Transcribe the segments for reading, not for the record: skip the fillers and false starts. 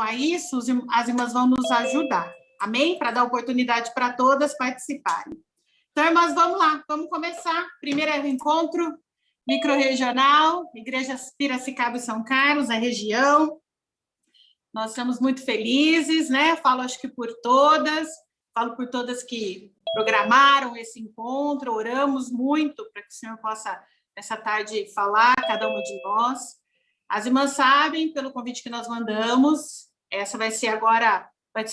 falar isso, as irmãs vão nos ajudar, amém? Para dar oportunidade para todas participarem. Então, irmãs, vamos lá, vamos começar. Primeiro encontro microrregional, Igreja Piracicaba e São Carlos, a região. Nós estamos muito felizes, né? Falo, acho que por todas, falo por todas que programaram esse encontro, oramos muito para que o Senhor possa, nessa tarde, falar a cada uma de nós. As irmãs sabem, pelo convite que nós mandamos, essa vai ser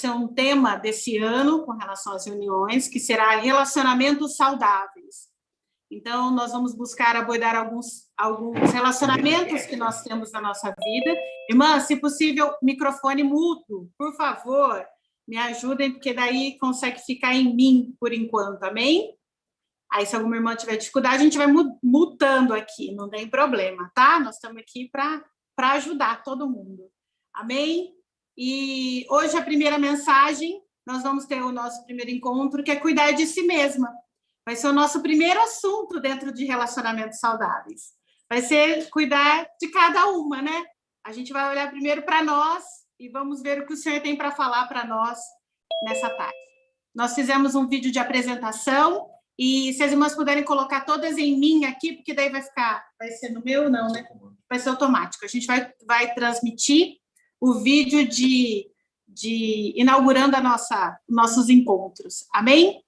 um tema desse ano, com relação às reuniões, que será relacionamentos saudáveis. Então, nós vamos buscar abordar alguns relacionamentos que nós temos na nossa vida. Irmã, se possível, microfone mudo, por favor, me ajudem, porque daí consegue ficar em mim por enquanto, amém? Aí, se alguma irmã tiver dificuldade, a gente vai mutando aqui, não tem problema, tá? Nós estamos aqui para ajudar todo mundo, amém? E hoje, a primeira mensagem, nós vamos ter o nosso primeiro encontro, que é cuidar de si mesma. Vai ser o nosso primeiro assunto dentro de relacionamentos saudáveis. Vai ser cuidar de cada uma, né? A gente vai olhar primeiro para nós e vamos ver o que o Senhor tem para falar para nós nessa tarde. Nós fizemos um vídeo de apresentação e se as irmãs puderem colocar todas em mim aqui, porque daí vai ser no meu, não, né? Vai ser automático. A gente vai transmitir o vídeo de inaugurando nossos encontros. Amém?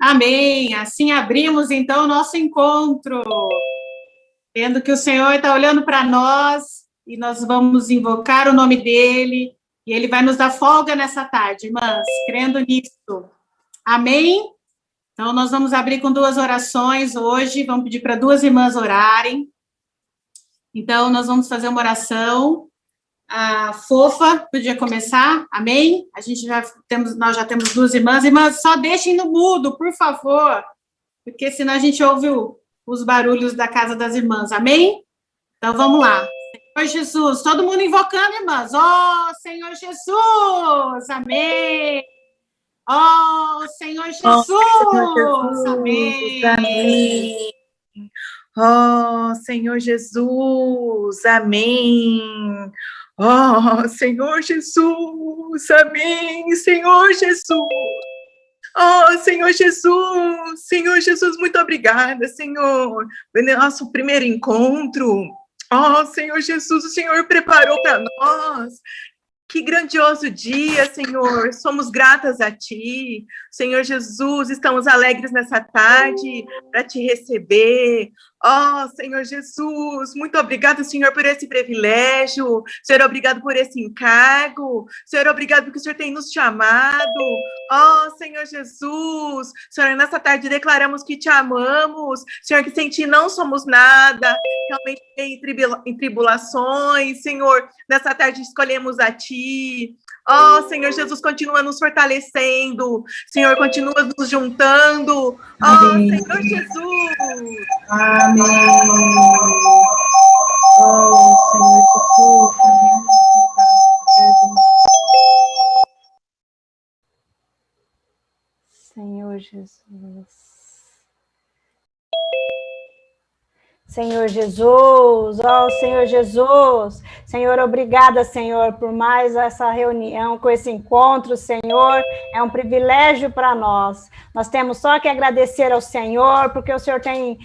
Amém. Assim abrimos, então, o nosso encontro. Vendo que o Senhor está olhando para nós e nós vamos invocar o nome dEle e Ele vai nos dar folga nessa tarde, irmãs, crendo nisso. Amém? Então, nós vamos abrir com 2 orações hoje. Vamos pedir para 2 irmãs orarem. Então, nós vamos fazer uma oração. A Fofa podia começar, amém? Nós já temos 2 irmãs. Irmãs, só deixem no mudo, por favor, porque senão a gente ouve os barulhos da casa das irmãs, amém? Então, vamos lá. Senhor Jesus, todo mundo invocando, irmãs. Oh, Senhor Jesus, amém. Oh, Senhor Jesus, amém. Amém. Oh, Senhor Jesus, amém. Oh, Senhor Jesus, amém, Senhor Jesus. Oh, Senhor Jesus, muito obrigada, Senhor, pelo nosso primeiro encontro. Oh, Senhor Jesus, o Senhor preparou para nós Que grandioso dia, Senhor. Somos gratas a Ti. Senhor Jesus, estamos alegres nessa tarde para Te receber. Oh, Senhor Jesus, muito obrigado, Senhor, por esse privilégio. Senhor, obrigado por esse encargo. Senhor, obrigado porque o Senhor tem nos chamado. Oh, Senhor Jesus. Senhor, nessa tarde declaramos que Te amamos. Senhor, que sem Ti não somos nada. Realmente em tribulações, Senhor. Nessa tarde escolhemos a Ti. Oh, Senhor Jesus, continua nos fortalecendo. Senhor, continua nos juntando. Oh, Amém. Senhor Jesus. Amém. Oh, Senhor Jesus, Senhor Jesus. Senhor Jesus, ó Senhor Jesus, Senhor, obrigada, Senhor, por mais essa reunião, com esse encontro, Senhor, é um privilégio para nós. Nós temos só que agradecer ao Senhor, porque o Senhor tem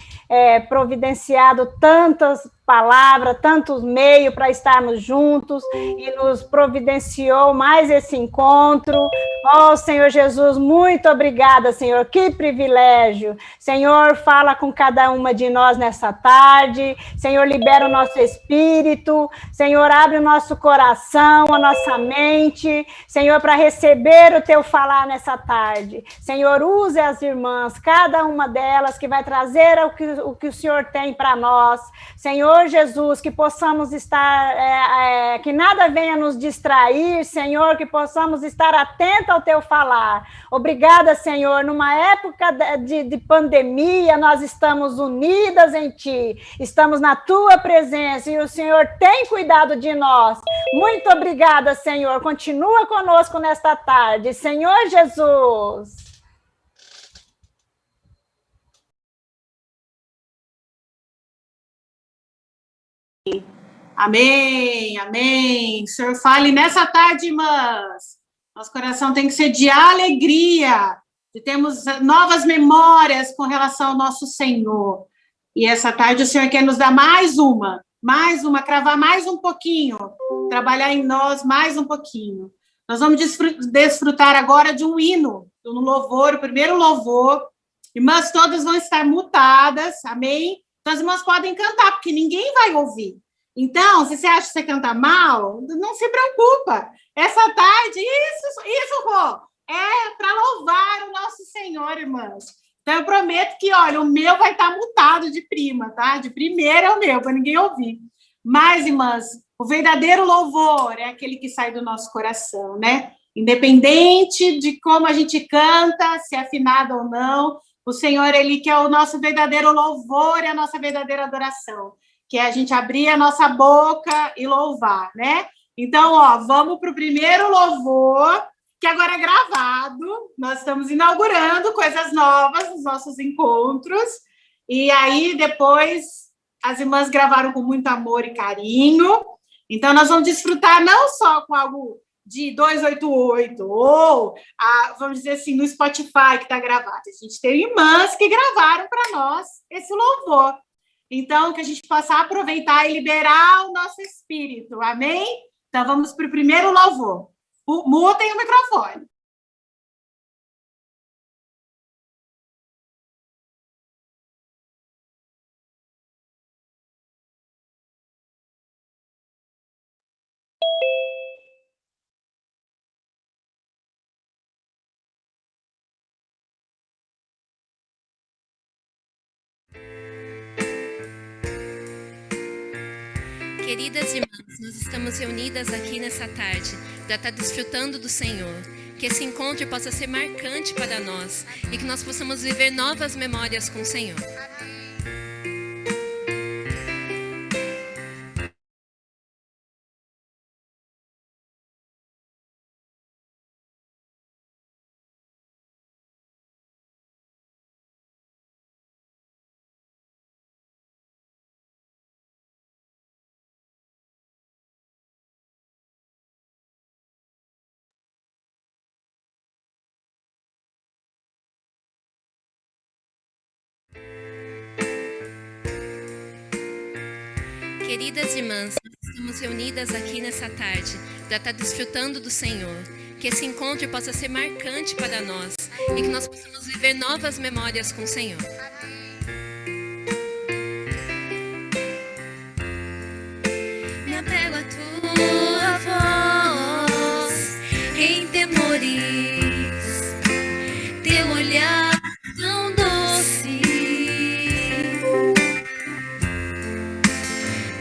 providenciado tantas palavras, tantos meios para estarmos juntos e nos providenciou mais esse encontro. Oh, Senhor Jesus, muito obrigada, Senhor, que privilégio. Senhor, fala com cada uma de nós nessa tarde. Senhor, libera o nosso espírito. Senhor, abre o nosso coração, a nossa mente. Senhor, para receber o teu falar nessa tarde. Senhor, use as irmãs, cada uma delas que vai trazer o que o Senhor tem para nós. Senhor Jesus, que possamos estar, que nada venha nos distrair, Senhor, que possamos estar atentos ao teu falar. Obrigada, Senhor, numa época de pandemia, nós estamos unidas em Ti, estamos na Tua presença e o Senhor tem cuidado de nós. Muito obrigada, Senhor, continua conosco nesta tarde, Senhor Jesus. Amém, amém. Senhor, fale nessa tarde, irmãs. Nosso coração tem que ser de alegria, de termos novas memórias com relação ao nosso Senhor. E essa tarde o Senhor quer nos dar mais uma, cravar mais um pouquinho, trabalhar em nós mais um pouquinho. Nós vamos desfrutar agora de um hino, no louvor, o primeiro louvor. Irmãs todas vão estar mutadas, amém? Então as irmãs podem cantar, porque ninguém vai ouvir. Então, se você acha que você canta mal, não se preocupa. Essa tarde, isso, Rô, é para louvar o nosso Senhor, irmãs. Então, eu prometo que, olha, o meu vai estar mutado de prima, tá? De primeira é o meu, para ninguém ouvir. Mas, irmãs, o verdadeiro louvor é aquele que sai do nosso coração, né? Independente de como a gente canta, se é afinado ou não, o Senhor, Ele quer o nosso verdadeiro louvor e a nossa verdadeira adoração, que é a gente abrir a nossa boca e louvar, né? Então, ó, vamos para o primeiro louvor, que agora é gravado. Nós estamos inaugurando coisas novas nos nossos encontros. E aí, depois, as irmãs gravaram com muito amor e carinho. Então, nós vamos desfrutar não só com algo de 288, ou, vamos dizer assim, no Spotify que está gravado. A gente tem irmãs que gravaram para nós esse louvor. Então, que a gente possa aproveitar e liberar o nosso espírito, amém? Então, vamos para o primeiro louvor. Mutem o microfone. Queridas irmãs, nós estamos reunidas aqui nessa tarde para estar desfrutando do Senhor. Que esse encontro possa ser marcante para nós e que nós possamos viver novas memórias com o Senhor. Queridas irmãs, nós Estamos reunidas aqui nessa tarde para estar desfrutando do Senhor. Que esse encontro possa ser marcante para nós e que nós possamos viver novas memórias com o Senhor. Me apego a tua voz em temores, teu olhar tão doce,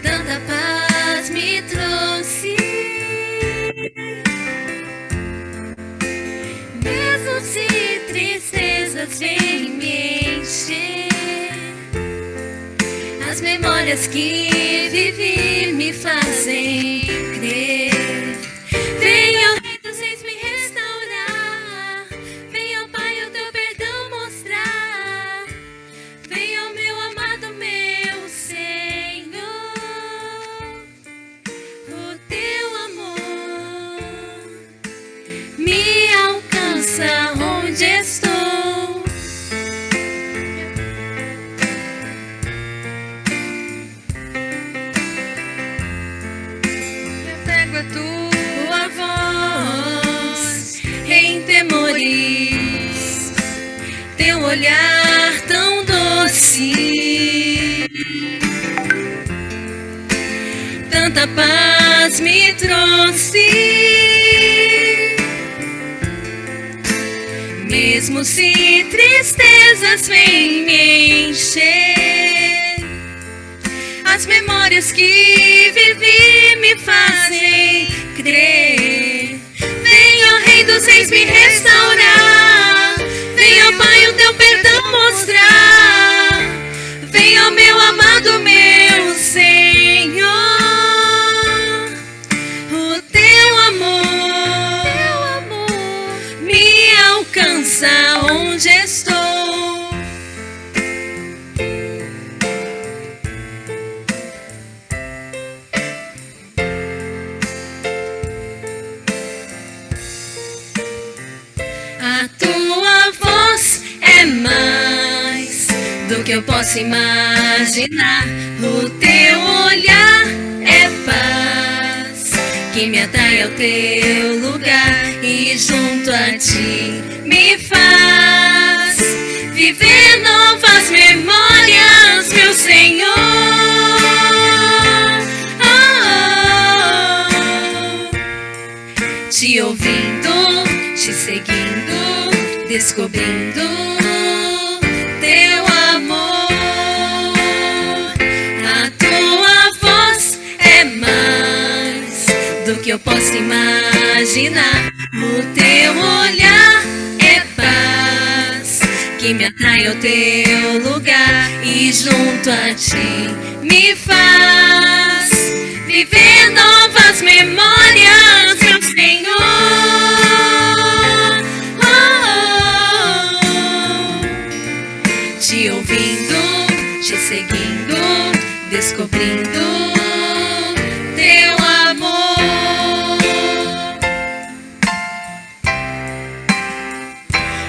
tanta paz me trouxe. Mesmo se tristezas vêm me encher, as memórias que vivi me fazem crer. Venha, ó Rei dos Reis, me restaurar. Venha, ó Pai, o teu perdão mostrar. Venha, ó meu amado, meu Senhor, o teu amor me alcança onde estou. Me apego a tua voz em temores, teu olhar tão doce, tanta paz me trouxe. Mesmo se tristezas vêm me encher, as memórias que vivi me fazem crer. Venha, ó Rei dos Reis, me restaurar. Venha, ó Pai, o teu perdão mostrar. Venha, ó meu amado, meu Senhor, o teu amor me alcança onde estou. A tua voz é mais do que eu posso imaginar. O teu olhar é paz que me atrai ao teu lugar e junto a ti me faz viver novas memórias, meu Senhor. Te ouvindo, te seguindo, descobrindo teu amor. A tua voz é mais do que eu posso imaginar. O teu olhar é paz que me atrai ao teu lugar e junto a ti me faz viver novas memórias, meu Senhor. Te ouvindo, te seguindo, descobrindo teu amor.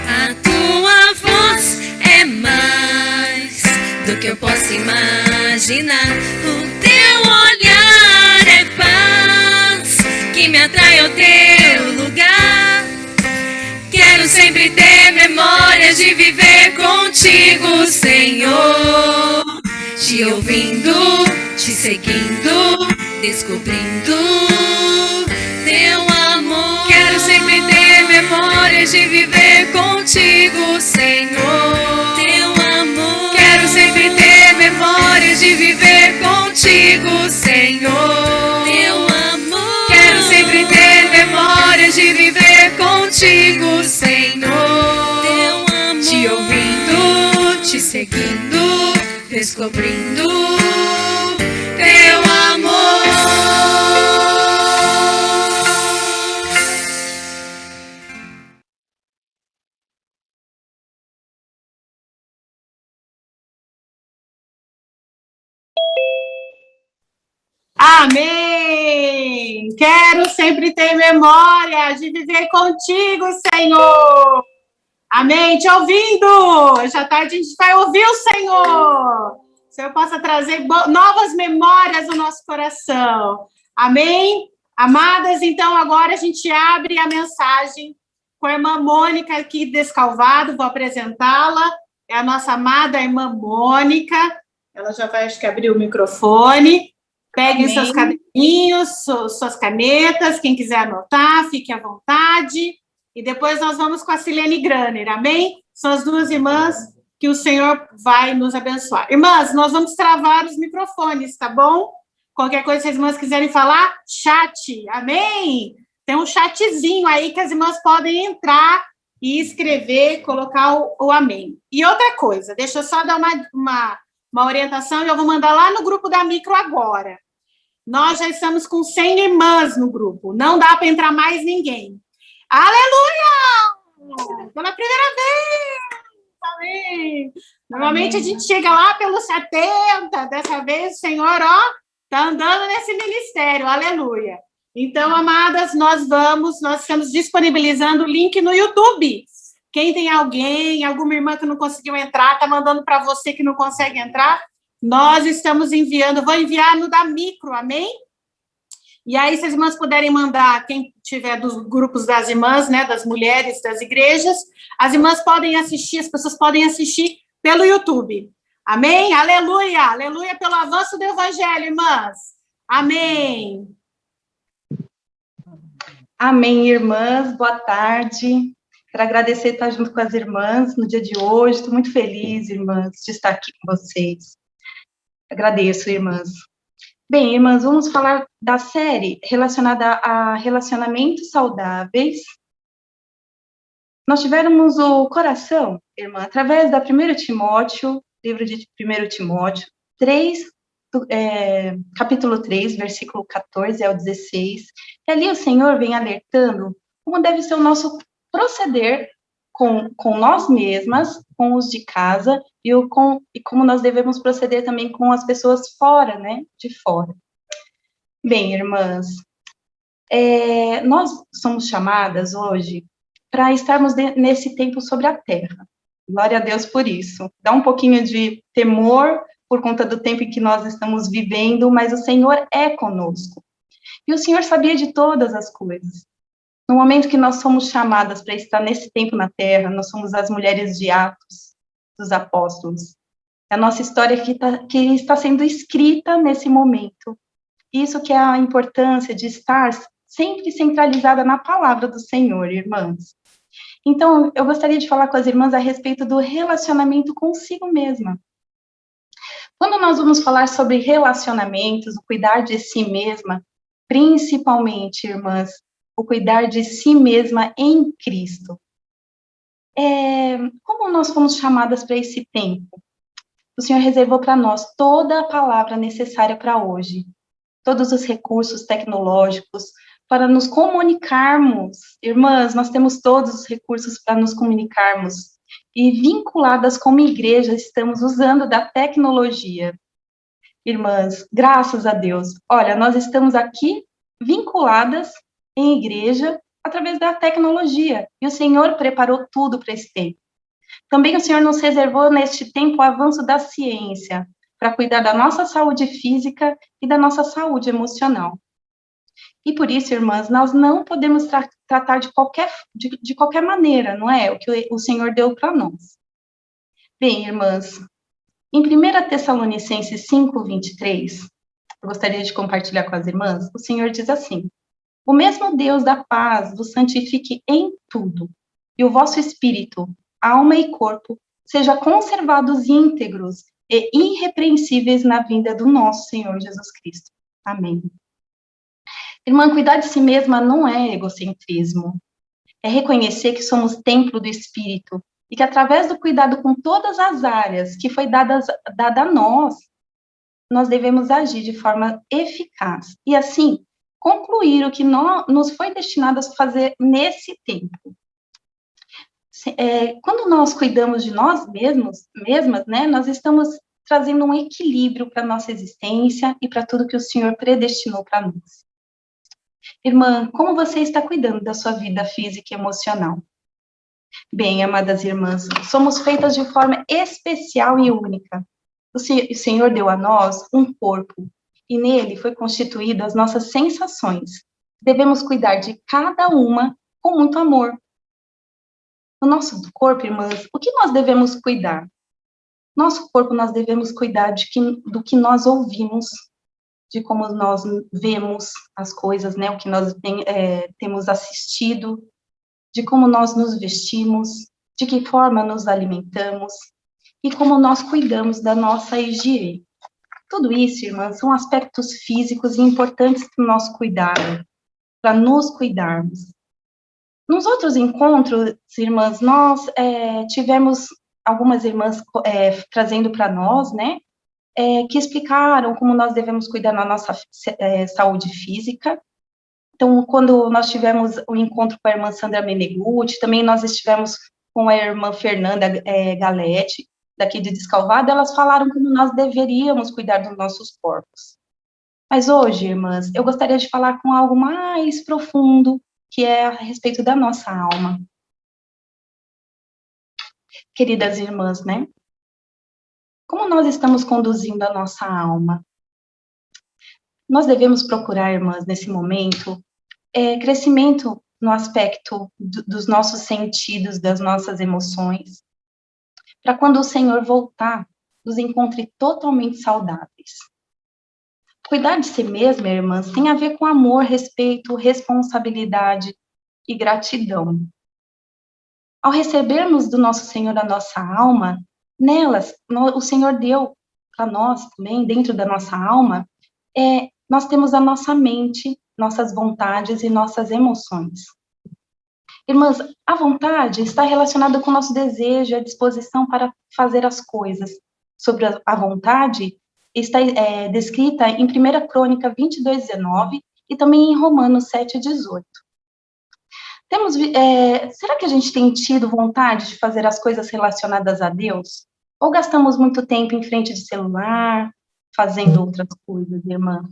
A tua voz é mais do que eu posso imaginar. O teu olhar é paz que me atrai ao teu lugar. Quero sempre ter memórias de viver contigo, Senhor. Te ouvindo, te seguindo, descobrindo teu amor. Quero sempre ter memórias de viver contigo, Senhor. Teu amor. Quero sempre ter memórias de viver contigo, Senhor. Teu amor. Quero sempre ter memórias de viver contigo, Senhor. Teu amor. Te ouvindo, te seguindo, descobrindo teu amor. Amém! Quero sempre ter memória de viver contigo, Senhor. Amém? Te ouvindo. Hoje à tarde a gente vai ouvir o Senhor. Senhor possa trazer novas memórias no nosso coração. Amém? Amadas, então agora a gente abre a mensagem com a irmã Mônica aqui Descalvado, vou apresentá-la. É a nossa amada irmã Mônica. Ela já vai, acho que, abrir o microfone. Peguem seus caderninhos, suas canetas, quem quiser anotar, fique à vontade. E depois nós vamos com a Silene Graner, amém? São as duas irmãs que o Senhor vai nos abençoar. Irmãs, nós vamos travar os microfones, tá bom? Qualquer coisa que as irmãs quiserem falar, chat, amém? Tem um chatzinho aí que as irmãs podem entrar e escrever, colocar o amém. E outra coisa, deixa eu só dar uma orientação e eu vou mandar lá no grupo da micro agora. Nós já estamos com 100 irmãs no grupo, não dá para entrar mais ninguém. Aleluia! Pela primeira vez! Amém! Normalmente a gente chega lá pelos 70, dessa vez o Senhor, está andando nesse ministério, aleluia! Então, amadas, nós estamos disponibilizando o link no YouTube. Quem tem alguma irmã que não conseguiu entrar, está mandando para você que não consegue entrar, nós estamos enviando, vou enviar no da micro, amém? E aí, se as irmãs puderem mandar, quem tiver dos grupos das irmãs, né, das mulheres, das igrejas, as irmãs podem assistir, as pessoas podem assistir pelo YouTube. Amém? Aleluia! Aleluia pelo avanço do evangelho, irmãs. Amém! Amém, irmãs. Boa tarde. Quero agradecer estar junto com as irmãs no dia de hoje. Estou muito feliz, irmãs, de estar aqui com vocês. Agradeço, irmãs. Bem, irmãs, vamos falar da série relacionada a relacionamentos saudáveis. Nós tivemos o coração, irmã, através da 1 Timóteo, livro de 1 Timóteo, capítulo 3, versículo 14 ao 16. E ali o Senhor vem alertando como deve ser o nosso proceder com nós mesmas, com os de casa, e como nós devemos proceder também com as pessoas fora, né, de fora. Bem, irmãs, nós somos chamadas hoje para estarmos nesse tempo sobre a terra. Glória a Deus por isso. Dá um pouquinho de temor por conta do tempo em que nós estamos vivendo, mas o Senhor é conosco. E o Senhor sabia de todas as coisas. No momento que nós somos chamadas para estar nesse tempo na Terra, nós somos as mulheres de Atos dos Apóstolos. É a nossa história que está sendo escrita nesse momento. Isso que é a importância de estar sempre centralizada na palavra do Senhor, irmãs. Então, eu gostaria de falar com as irmãs a respeito do relacionamento consigo mesma. Quando nós vamos falar sobre relacionamentos, o cuidar de si mesma, principalmente, irmãs, o cuidar de si mesma em Cristo. Como nós fomos chamadas para esse tempo? O Senhor reservou para nós toda a palavra necessária para hoje, todos os recursos tecnológicos para nos comunicarmos. Irmãs, nós temos todos os recursos para nos comunicarmos e vinculadas como igreja estamos usando da tecnologia. Irmãs, graças a Deus, olha, nós estamos aqui vinculadas em igreja, através da tecnologia, e o Senhor preparou tudo para esse tempo. Também o Senhor nos reservou neste tempo o avanço da ciência, para cuidar da nossa saúde física e da nossa saúde emocional. E por isso, irmãs, nós não podemos tratar de qualquer maneira, não é? O que o Senhor deu para nós. Bem, irmãs, em 1 Tessalonicenses 5:23, eu gostaria de compartilhar com as irmãs, o Senhor diz assim: o mesmo Deus da paz vos santifique em tudo, e o vosso espírito, alma e corpo sejam conservados íntegros e irrepreensíveis na vinda do nosso Senhor Jesus Cristo. Amém. Irmã, cuidar de si mesma não é egocentrismo. É reconhecer que somos templo do Espírito e que através do cuidado com todas as áreas que foi dada a nós devemos agir de forma eficaz. E assim, concluir o que nos foi destinado a fazer nesse tempo. Quando nós cuidamos de nós mesmas, né, nós estamos trazendo um equilíbrio para a nossa existência e para tudo que o Senhor predestinou para nós. Irmã, como você está cuidando da sua vida física e emocional? Bem, amadas irmãs, somos feitas de forma especial e única. O Senhor deu a nós um corpo, e nele foi constituídas as nossas sensações. Devemos cuidar de cada uma com muito amor. No nosso corpo, irmãs, o que nós devemos cuidar? Nosso corpo, nós devemos cuidar do que nós ouvimos, de como nós vemos as coisas, né? O que nós temos assistido, de como nós nos vestimos, de que forma nos alimentamos e como nós cuidamos da nossa higiene. Tudo isso, irmãs, são aspectos físicos e importantes para o nosso cuidado, para nos cuidarmos. Nos outros encontros, irmãs, nós tivemos algumas irmãs trazendo para nós, né, que explicaram como nós devemos cuidar da nossa saúde física. Então, quando nós tivemos o encontro com a irmã Sandra Menegutti, também nós estivemos com a irmã Fernanda Galete, daqui de Descalvado, elas falaram como nós deveríamos cuidar dos nossos corpos. Mas hoje, irmãs, eu gostaria de falar com algo mais profundo, que é a respeito da nossa alma. Queridas irmãs, né? Como nós estamos conduzindo a nossa alma? Nós devemos procurar, irmãs, nesse momento, crescimento no aspecto dos nossos sentidos, das nossas emoções, para quando o Senhor voltar, nos encontre totalmente saudáveis. Cuidar de si mesma, irmãs, tem a ver com amor, respeito, responsabilidade e gratidão. Ao recebermos do nosso Senhor a nossa alma, nelas, o Senhor deu para nós também, dentro da nossa alma, nós temos a nossa mente, nossas vontades e nossas emoções. Irmãs, a vontade está relacionada com o nosso desejo, a disposição para fazer as coisas. Sobre a vontade, está descrita em 1 Crônica 22:19 e também em Romanos 7:18. Será que a gente tem tido vontade de fazer as coisas relacionadas a Deus? Ou gastamos muito tempo em frente de celular, fazendo outras coisas, irmã?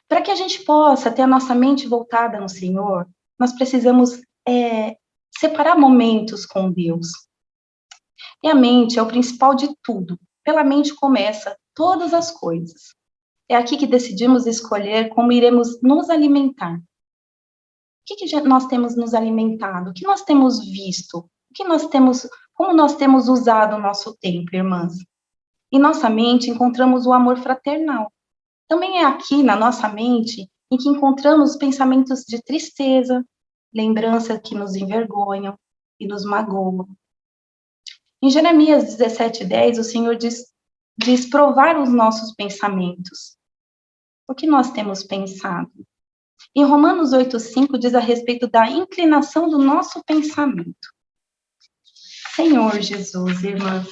Para que a gente possa ter a nossa mente voltada no Senhor, nós precisamos separar momentos com Deus. E a mente é o principal de tudo. Pela mente começa todas as coisas. É aqui que decidimos escolher como iremos nos alimentar. O que nós temos nos alimentado? O que nós temos visto? Como nós temos usado o nosso tempo, irmãs? Em nossa mente encontramos o amor fraternal. Também é aqui, na nossa mente, em que encontramos pensamentos de tristeza, lembranças que nos envergonham e nos magoam. Em Jeremias 17:10, o Senhor diz provar os nossos pensamentos. O que nós temos pensado? Em Romanos 8:5 diz a respeito da inclinação do nosso pensamento. Senhor Jesus, irmãs.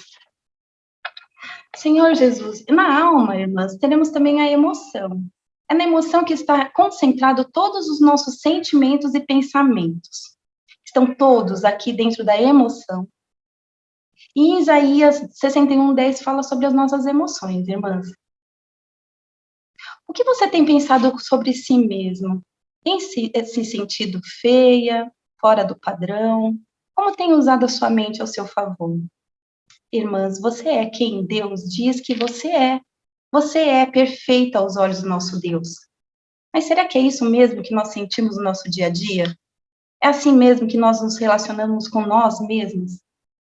Senhor Jesus, na alma, irmãs, teremos também a emoção. É na emoção que está concentrado todos os nossos sentimentos e pensamentos. Estão todos aqui dentro da emoção. E em Isaías 61:10 fala sobre as nossas emoções, irmãs. O que você tem pensado sobre si mesmo? Tem se sentido feia, fora do padrão? Como tem usado a sua mente ao seu favor? Irmãs, você é quem Deus diz que você é. Você é perfeita aos olhos do nosso Deus. Mas será que é isso mesmo que nós sentimos no nosso dia a dia? É assim mesmo que nós nos relacionamos com nós mesmos?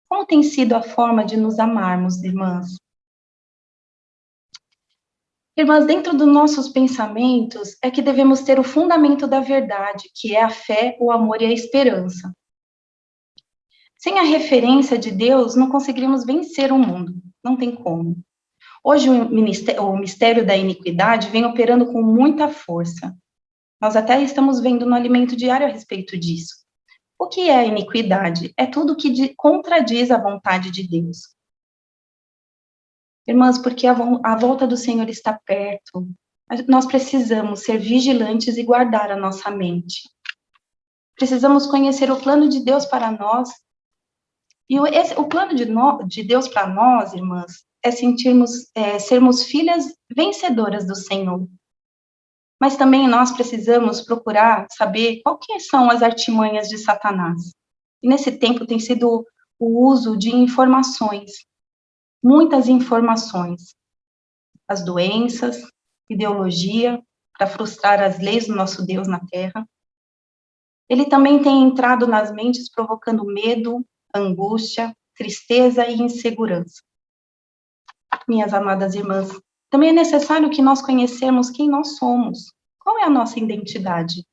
Como tem sido a forma de nos amarmos, irmãs? Irmãs, dentro dos nossos pensamentos é que devemos ter o fundamento da verdade, que é a fé, o amor e a esperança. Sem a referência de Deus, não conseguiríamos vencer o mundo. Não tem como. Hoje, o mistério da iniquidade vem operando com muita força. Nós até estamos vendo no alimento diário a respeito disso. O que é a iniquidade? É tudo que contradiz a vontade de Deus. Irmãs, porque a volta do Senhor está perto, nós precisamos ser vigilantes e guardar a nossa mente. Precisamos conhecer o plano de Deus para nós. E o plano de Deus para nós, irmãs, é sermos filhas vencedoras do Senhor. Mas também nós precisamos procurar saber quais são as artimanhas de Satanás. E nesse tempo tem sido o uso de informações. muitas informações, as doenças, ideologia, para frustrar as leis do nosso Deus na Terra. Ele também tem entrado nas mentes provocando medo, angústia, tristeza e insegurança. Minhas amadas irmãs, também é necessário que nós conhecermos quem nós somos, qual é a nossa identidade.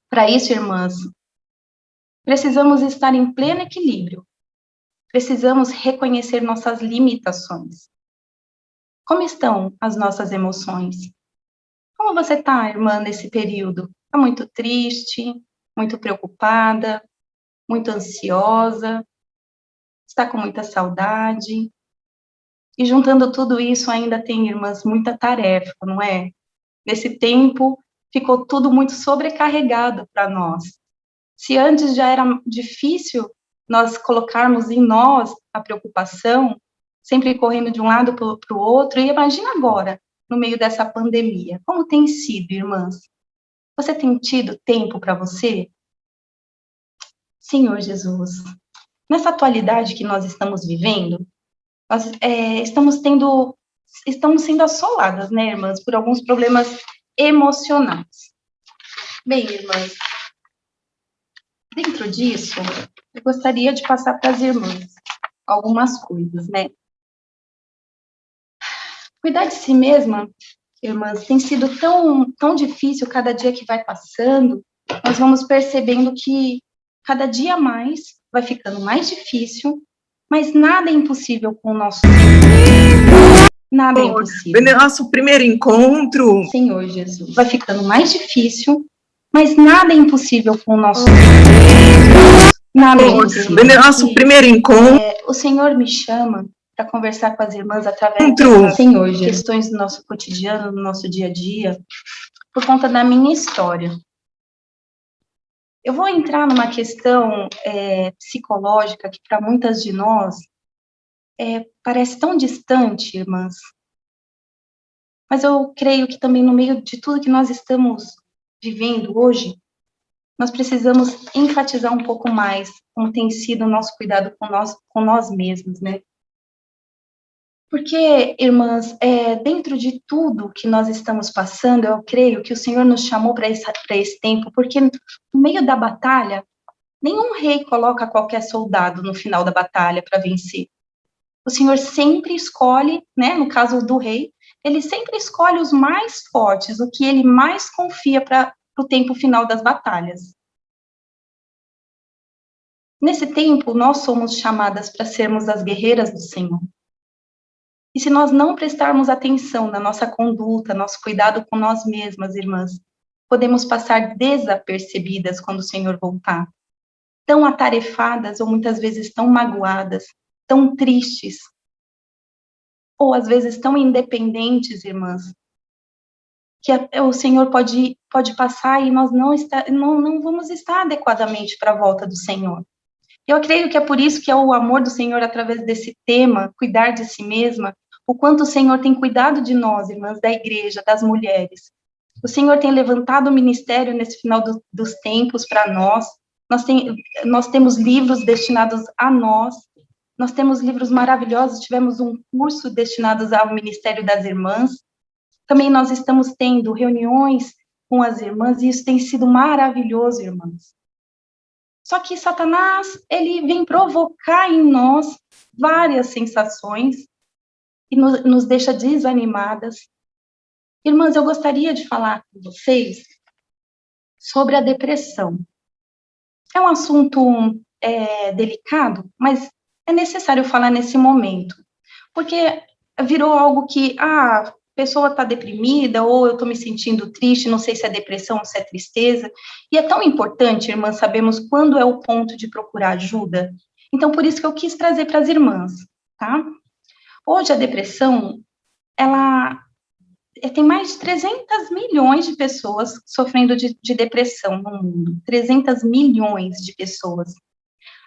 Para isso, irmãs, precisamos estar em pleno equilíbrio, precisamos reconhecer nossas limitações. Como estão as nossas emoções? Como você está, irmã, nesse período? Está muito triste, muito preocupada, muito ansiosa, está com muita saudade? E juntando tudo isso, ainda tem, irmãs, muita tarefa, não é? Nesse tempo, ficou tudo muito sobrecarregado para nós. Se antes já era difícil nós colocarmos em nós a preocupação, sempre correndo de um lado para o outro, e imagina agora, no meio dessa pandemia, como tem sido, irmãs? Você tem tido tempo para você? Senhor Jesus, nessa atualidade que nós estamos vivendo, nós estamos sendo assoladas, né, irmãs, por alguns problemas emocionais. Bem, irmãs, dentro disso, eu gostaria de passar para as irmãs algumas coisas, né? Cuidar de si mesma, irmãs, tem sido tão difícil cada dia que vai passando. Nós vamos percebendo que cada dia mais vai ficando mais difícil, mas nada é impossível com o nosso Deus. Nada é impossível. Nosso primeiro encontro. Senhor Jesus, vai ficando mais difícil, mas nada é impossível com o nosso Deus. Nada é impossível. Nosso primeiro encontro. O Senhor me chama para conversar com as irmãs através do Senhor, questões do nosso cotidiano, do nosso dia a dia, por conta da minha história. Eu vou entrar numa questão psicológica que para muitas de nós parece tão distante, irmãs, mas eu creio que também no meio de tudo que nós estamos vivendo hoje, nós precisamos enfatizar um pouco mais como tem sido o nosso cuidado com nós mesmos, né? Porque, irmãs, dentro de tudo que nós estamos passando, eu creio que o Senhor nos chamou para esse tempo, porque no meio da batalha, nenhum rei coloca qualquer soldado no final da batalha para vencer. O Senhor sempre escolhe, né, no caso do rei, ele sempre escolhe os mais fortes, o que ele mais confia para o tempo final das batalhas. Nesse tempo, nós somos chamadas para sermos as guerreiras do Senhor. E se nós não prestarmos atenção na nossa conduta, nosso cuidado com nós mesmas, irmãs, podemos passar desapercebidas quando o Senhor voltar. Tão atarefadas ou muitas vezes tão magoadas, tão tristes, ou às vezes tão independentes, irmãs, que o Senhor pode passar e nós não vamos estar adequadamente para a volta do Senhor. Eu creio que é por isso que é o amor do Senhor através desse tema, cuidar de si mesma, o quanto o Senhor tem cuidado de nós, irmãs, da igreja, das mulheres. O Senhor tem levantado o ministério nesse final dos tempos para nós. Nós temos livros destinados a nós. Nós temos livros maravilhosos. Tivemos um curso destinado ao Ministério das Irmãs. Também nós estamos tendo reuniões com as irmãs, e isso tem sido maravilhoso, irmãs. Só que Satanás, ele vem provocar em nós várias sensações e nos deixa desanimadas. Irmãs, eu gostaria de falar com vocês sobre a depressão. É um assunto delicado, mas é necessário falar nesse momento, porque virou algo que, a pessoa está deprimida, ou eu estou me sentindo triste, não sei se é depressão ou se é tristeza, e é tão importante, irmãs, sabemos quando é o ponto de procurar ajuda. Então, por isso que eu quis trazer para as irmãs, tá? Hoje, a depressão, ela tem mais de 300 milhões de pessoas sofrendo de depressão no mundo, 300 milhões de pessoas.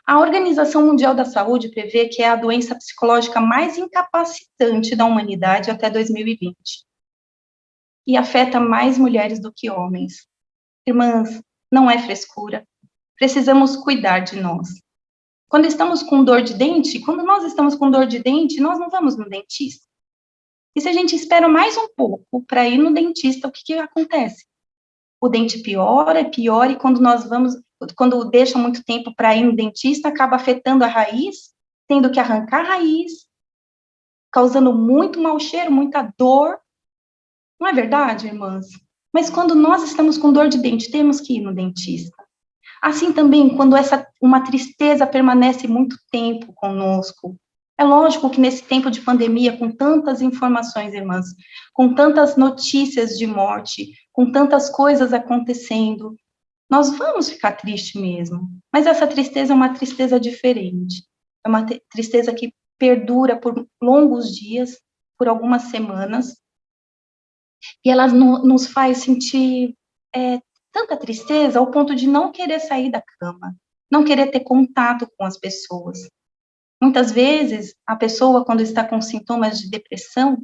A Organização Mundial da Saúde prevê que é a doença psicológica mais incapacitante da humanidade até 2020. E afeta mais mulheres do que homens. Irmãs, não é frescura. Precisamos cuidar de nós. Quando estamos com dor de dente, quando nós estamos com dor de dente, nós não vamos no dentista. E se a gente espera mais um pouco para ir no dentista, o que acontece? O dente piora, e quando deixa muito tempo para ir no dentista, acaba afetando a raiz, tendo que arrancar a raiz, causando muito mau cheiro, muita dor. Não é verdade, irmãs? Mas quando nós estamos com dor de dente, temos que ir no dentista. Assim também, quando uma tristeza permanece muito tempo conosco. É lógico que nesse tempo de pandemia, com tantas informações, irmãs, com tantas notícias de morte, com tantas coisas acontecendo, nós vamos ficar tristes mesmo. Mas essa tristeza é uma tristeza diferente. É uma tristeza que perdura por longos dias, por algumas semanas, e ela nos faz sentir tanta tristeza ao ponto de não querer sair da cama, não querer ter contato com as pessoas. Muitas vezes, a pessoa, quando está com sintomas de depressão,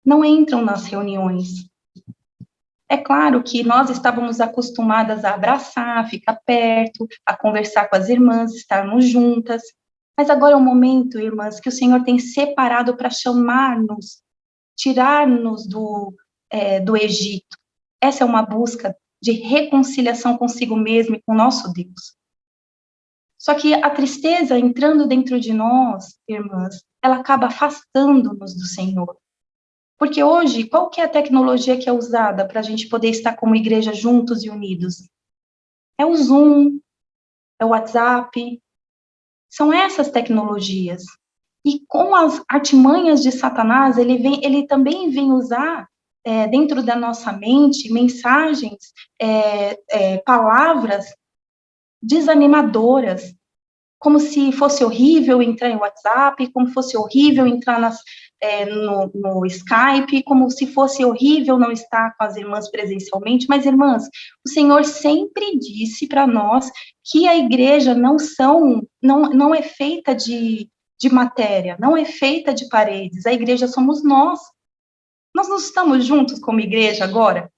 não entram nas reuniões. É claro que nós estávamos acostumadas a abraçar, ficar perto, a conversar com as irmãs, estarmos juntas, mas agora é o momento, irmãs, que o Senhor tem separado para chamar-nos, tirar-nos do Egito. Essa é uma busca de reconciliação consigo mesmo e com o nosso Deus. Só que a tristeza entrando dentro de nós, irmãs, ela acaba afastando-nos do Senhor. Porque hoje, qual que é a tecnologia que é usada para a gente poder estar como igreja juntos e unidos? É o Zoom, é o WhatsApp, são essas tecnologias. E com as artimanhas de Satanás, ele também vem usar dentro da nossa mente mensagens, palavras desanimadoras, como se fosse horrível entrar em WhatsApp, como fosse horrível entrar no Skype, como se fosse horrível não estar com as irmãs presencialmente. Mas, irmãs, o Senhor sempre disse para nós que a igreja não é feita de matéria, não é feita de paredes, a igreja somos nós. Nós não estamos juntos como igreja agora?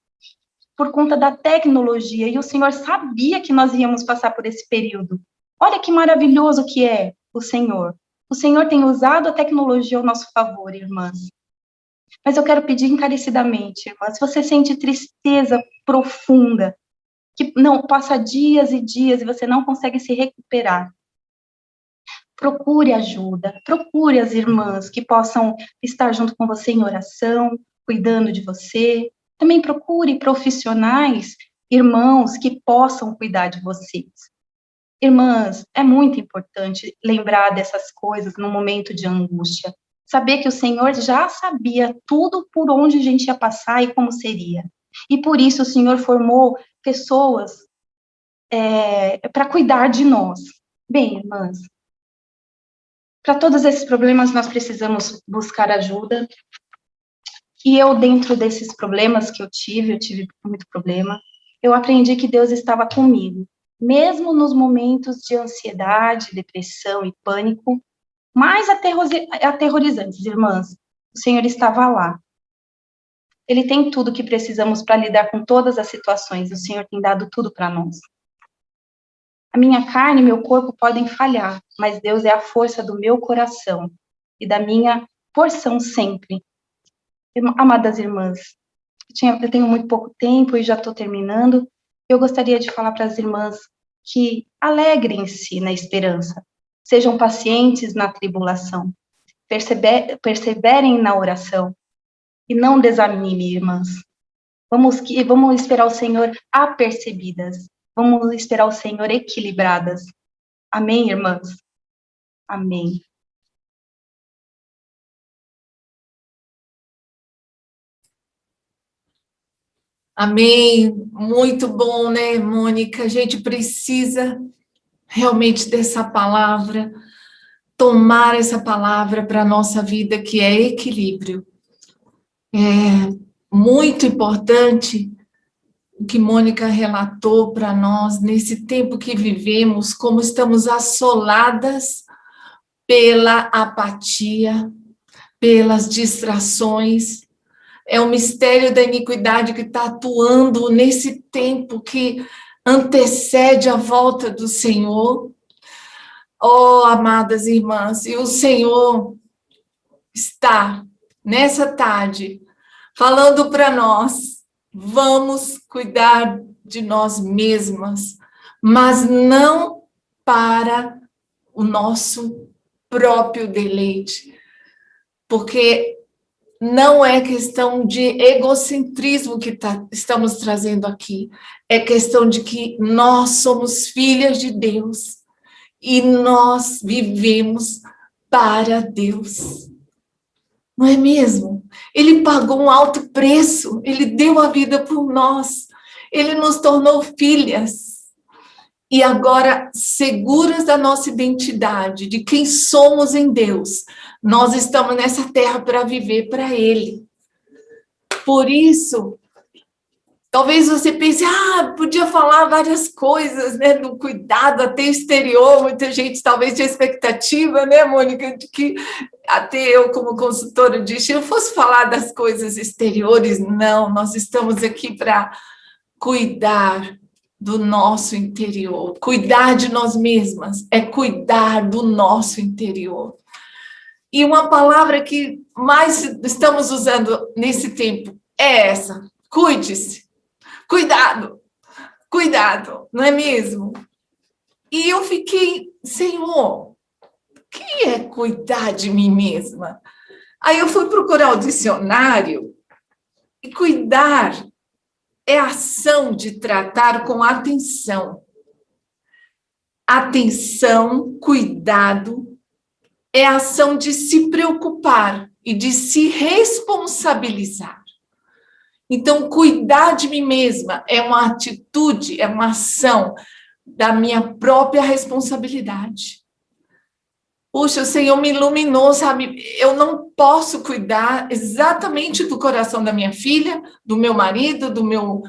Por conta da tecnologia, e o Senhor sabia que nós íamos passar por esse período. Olha que maravilhoso que é o Senhor. O Senhor tem usado a tecnologia ao nosso favor, irmãs. Mas eu quero pedir encarecidamente, irmãs, se você sente tristeza profunda, que não passa dias e dias e você não consegue se recuperar, procure ajuda, procure as irmãs que possam estar junto com você em oração, cuidando de você. Também procure profissionais, irmãos, que possam cuidar de vocês. Irmãs, é muito importante lembrar dessas coisas no momento de angústia. Saber que o Senhor já sabia tudo por onde a gente ia passar e como seria. E por isso o Senhor formou pessoas para cuidar de nós. Bem, irmãs, para todos esses problemas nós precisamos buscar ajuda. E eu, dentro desses problemas que eu tive muito problema, eu aprendi que Deus estava comigo. Mesmo nos momentos de ansiedade, depressão e pânico, mais aterrorizantes, irmãs, o Senhor estava lá. Ele tem tudo que precisamos para lidar com todas as situações, o Senhor tem dado tudo para nós. A minha carne e meu corpo podem falhar, mas Deus é a força do meu coração e da minha porção sempre. Amadas irmãs, eu tenho muito pouco tempo e já estou terminando. Eu gostaria de falar para as irmãs que alegrem-se na esperança, sejam pacientes na tribulação, perseverem na oração e não desanimem, irmãs. Vamos esperar o Senhor apercebidas, vamos esperar o Senhor equilibradas. Amém, irmãs? Amém. Amém. Muito bom, né, Mônica? A gente precisa realmente dessa palavra, tomar essa palavra para a nossa vida, que é equilíbrio. É muito importante o que Mônica relatou para nós, nesse tempo que vivemos, como estamos assoladas pela apatia, pelas distrações. É o mistério da iniquidade que está atuando nesse tempo que antecede a volta do Senhor. Oh, amadas irmãs, e o Senhor está, nessa tarde, falando para nós, vamos cuidar de nós mesmas, mas não para o nosso próprio deleite, porque não é questão de egocentrismo que estamos trazendo aqui, é questão de que nós somos filhas de Deus e nós vivemos para Deus. Não é mesmo? Ele pagou um alto preço, ele deu a vida por nós, ele nos tornou filhas. E agora, seguras da nossa identidade, de quem somos em Deus, nós estamos nessa terra para viver para Ele. Por isso, talvez você pense, podia falar várias coisas, né, do cuidado até exterior, muita gente talvez tinha expectativa, né, Mônica, de que até eu, como consultora de estilo, fosse falar das coisas exteriores. Não, nós estamos aqui para cuidar do nosso interior. Cuidar de nós mesmas é cuidar do nosso interior. E uma palavra que mais estamos usando nesse tempo é essa: cuide-se. Cuidado, cuidado, não é mesmo? E eu fiquei, Senhor, o que é cuidar de mim mesma? Aí eu fui procurar o dicionário, e cuidar é a ação de tratar com atenção. Atenção, cuidado, é a ação de se preocupar e de se responsabilizar. Então, cuidar de mim mesma é uma atitude, é uma ação da minha própria responsabilidade. Puxa, o Senhor me iluminou, sabe? Eu não posso cuidar exatamente do coração da minha filha, do meu marido, do meu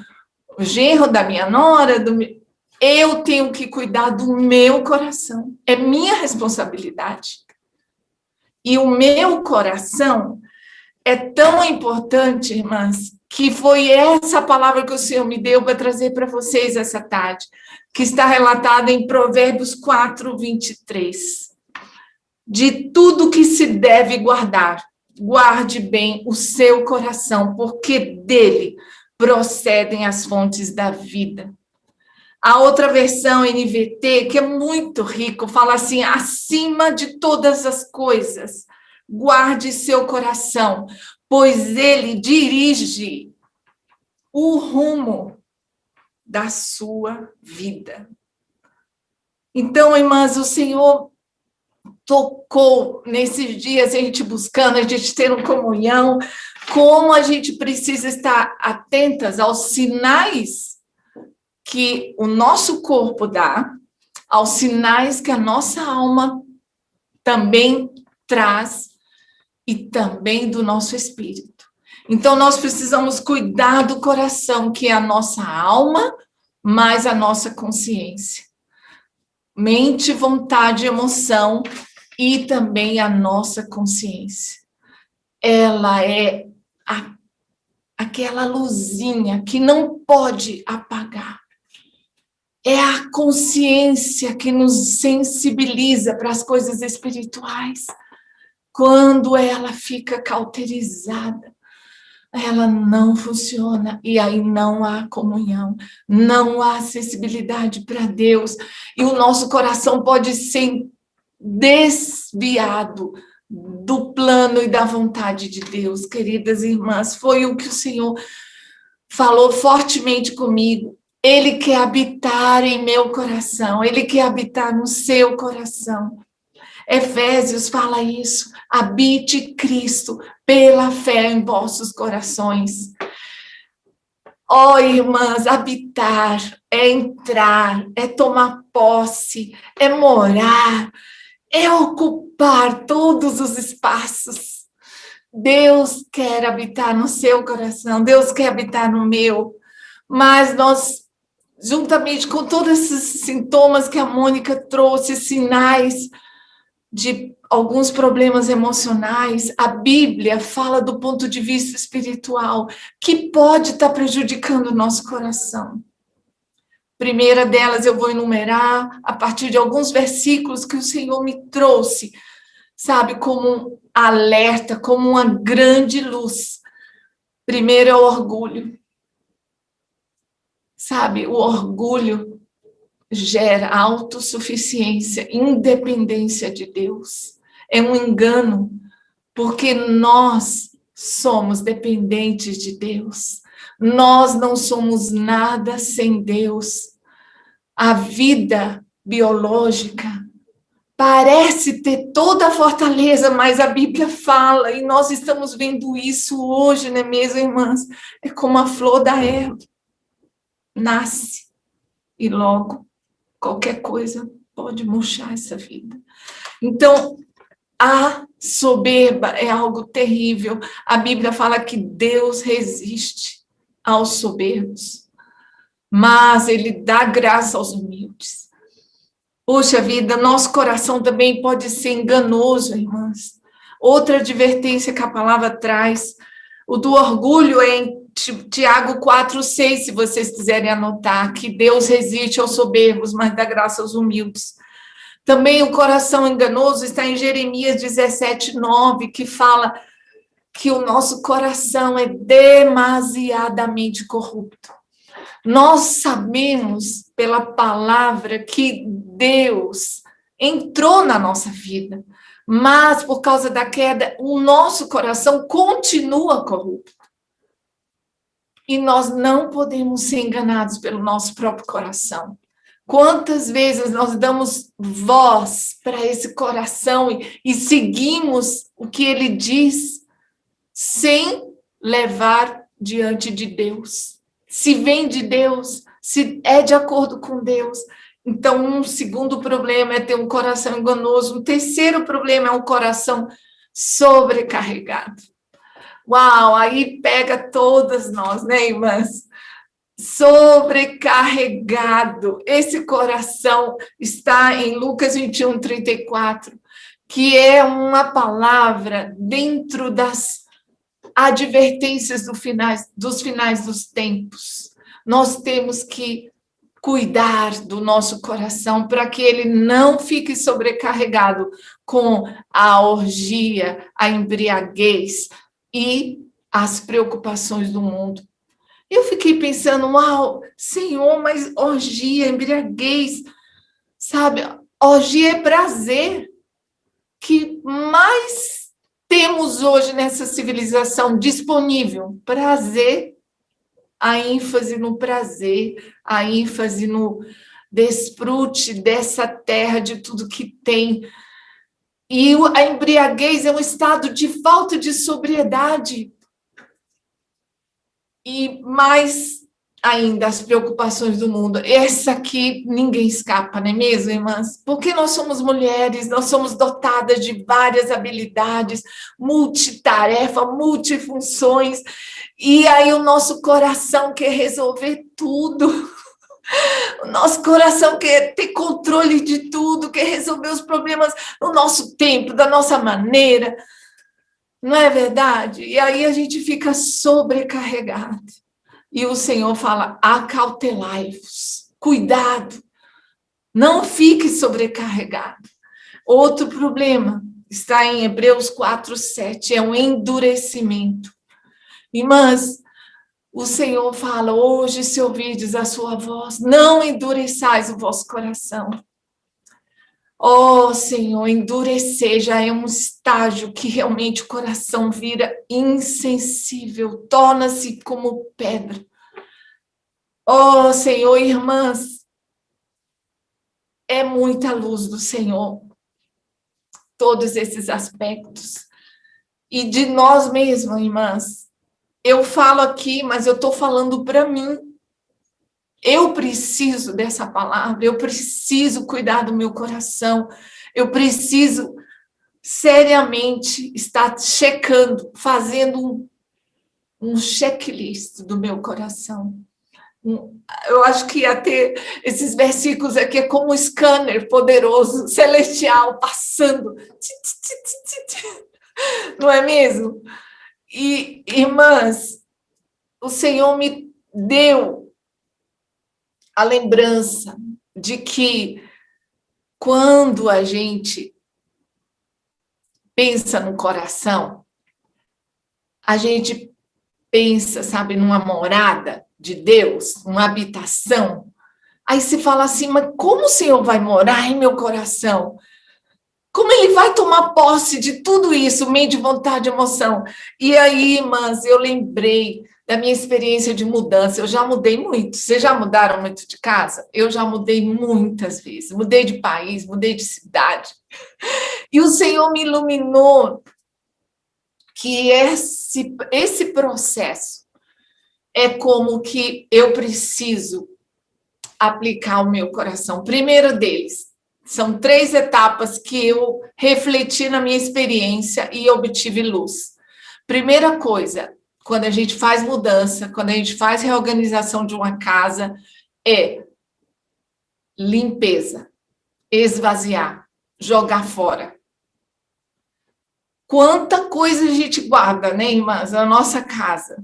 genro, da minha nora. Eu tenho que cuidar do meu coração. É minha responsabilidade. E o meu coração é tão importante, irmãs, que foi essa palavra que o Senhor me deu para trazer para vocês essa tarde, que está relatada em Provérbios 4, 23. De tudo que se deve guardar, guarde bem o seu coração, porque dele procedem as fontes da vida. A outra versão, NVT, que é muito rico, fala assim: acima de todas as coisas, guarde seu coração, pois ele dirige o rumo da sua vida. Então, irmãs, o Senhor tocou nesses dias, a gente buscando, a gente tendo comunhão, como a gente precisa estar atentas aos sinais que o nosso corpo dá, aos sinais que a nossa alma também traz e também do nosso espírito. Então, nós precisamos cuidar do coração, que é a nossa alma, mais a nossa consciência. Mente, vontade, emoção e também a nossa consciência. Ela é aquela luzinha que não pode apagar. É a consciência que nos sensibiliza para as coisas espirituais. Quando ela fica cauterizada, ela não funciona, e aí não há comunhão, não há acessibilidade para Deus, e o nosso coração pode ser desviado do plano e da vontade de Deus. Queridas irmãs, foi o que o Senhor falou fortemente comigo. Ele quer habitar em meu coração, ele quer habitar no seu coração. Efésios fala isso: habite Cristo pela fé em vossos corações. Ó, irmãs, habitar é entrar, é tomar posse, é morar, é ocupar todos os espaços. Deus quer habitar no seu coração, Deus quer habitar no meu, mas nós, juntamente com todos esses sintomas que a Mônica trouxe, sinais de alguns problemas emocionais, a Bíblia fala do ponto de vista espiritual, que pode estar prejudicando o nosso coração. Primeira delas eu vou enumerar a partir de alguns versículos que o Senhor me trouxe, sabe, como um alerta, como uma grande luz. Primeiro é o orgulho. Sabe, o orgulho gera autossuficiência, independência de Deus. É um engano, porque nós somos dependentes de Deus. Nós não somos nada sem Deus. A vida biológica parece ter toda a fortaleza, mas a Bíblia fala, e nós estamos vendo isso hoje, não é mesmo, irmãs? É como a flor da erva. Nasce, e logo qualquer coisa pode murchar essa vida. Então, a soberba é algo terrível. A Bíblia fala que Deus resiste aos soberbos, mas Ele dá graça aos humildes. Puxa vida, nosso coração também pode ser enganoso, irmãs. Outra advertência que a palavra traz, o do orgulho é em Tiago 4:6, se vocês quiserem anotar, que Deus resiste aos soberbos, mas dá graça aos humildes. Também o coração enganoso está em Jeremias 17:9, que fala que o nosso coração é demasiadamente corrupto. Nós sabemos pela palavra que Deus entrou na nossa vida, mas por causa da queda, o nosso coração continua corrupto. E nós não podemos ser enganados pelo nosso próprio coração. Quantas vezes nós damos voz para esse coração e seguimos o que ele diz sem levar diante de Deus? Se vem de Deus, se é de acordo com Deus. Então, um segundo problema é ter um coração enganoso. Um terceiro problema é um coração sobrecarregado. Uau, aí pega todas nós, né, irmãs? Sobrecarregado. Esse coração está em Lucas 21:34, que é uma palavra dentro das advertências dos finais dos tempos. Nós temos que cuidar do nosso coração para que ele não fique sobrecarregado com a orgia, a embriaguez e as preocupações do mundo. Eu fiquei pensando, uau, Senhor, mas orgia, embriaguez, sabe? Orgia é prazer. Que mais temos hoje nessa civilização disponível? Prazer, a ênfase no prazer, a ênfase no desfrute dessa terra, de tudo que tem. E a embriaguez é um estado de falta de sobriedade. E mais ainda as preocupações do mundo. Essa aqui ninguém escapa, não é mesmo, irmãs? Porque nós somos mulheres, nós somos dotadas de várias habilidades, multitarefa, multifunções, e aí o nosso coração quer resolver tudo. O nosso coração quer ter controle de tudo, quer resolver os problemas no nosso tempo, da nossa maneira. Não é verdade? E aí a gente fica sobrecarregado. E o Senhor fala, acautelai-vos, cuidado, não fique sobrecarregado. Outro problema está em Hebreus 4:7, é um endurecimento. Irmãs, o Senhor fala, hoje se ouvirdes a sua voz, não endureçais o vosso coração. Oh, Senhor, endurecer já é um estágio que realmente o coração vira insensível, torna-se como pedra. Oh, Senhor, irmãs, é muita luz do Senhor, todos esses aspectos. E de nós mesmos, irmãs, eu falo aqui, mas eu estou falando para mim. Eu preciso dessa palavra, eu preciso cuidar do meu coração, eu preciso seriamente estar checando, fazendo um checklist do meu coração. Eu acho que ia ter esses versículos aqui, é como um scanner poderoso, celestial, passando. Não é mesmo? E, irmãs, o Senhor me deu a lembrança de que quando a gente pensa no coração, a gente pensa, sabe, numa morada de Deus, uma habitação. Aí se fala assim, mas como o Senhor vai morar em meu coração? Como ele vai tomar posse de tudo isso, mente, vontade, emoção? E aí, irmãs, eu lembrei da minha experiência de mudança. Eu já mudei muito. Vocês já mudaram muito de casa? Eu já mudei muitas vezes. Mudei de país, mudei de cidade. E o Senhor me iluminou que esse processo é como que eu preciso aplicar o meu coração. Primeiro deles, são 3 etapas que eu refleti na minha experiência e obtive luz. Primeira coisa, quando a gente faz mudança, quando a gente faz reorganização de uma casa, é limpeza, esvaziar, jogar fora. Quanta coisa a gente guarda, né, irmãs, na nossa casa.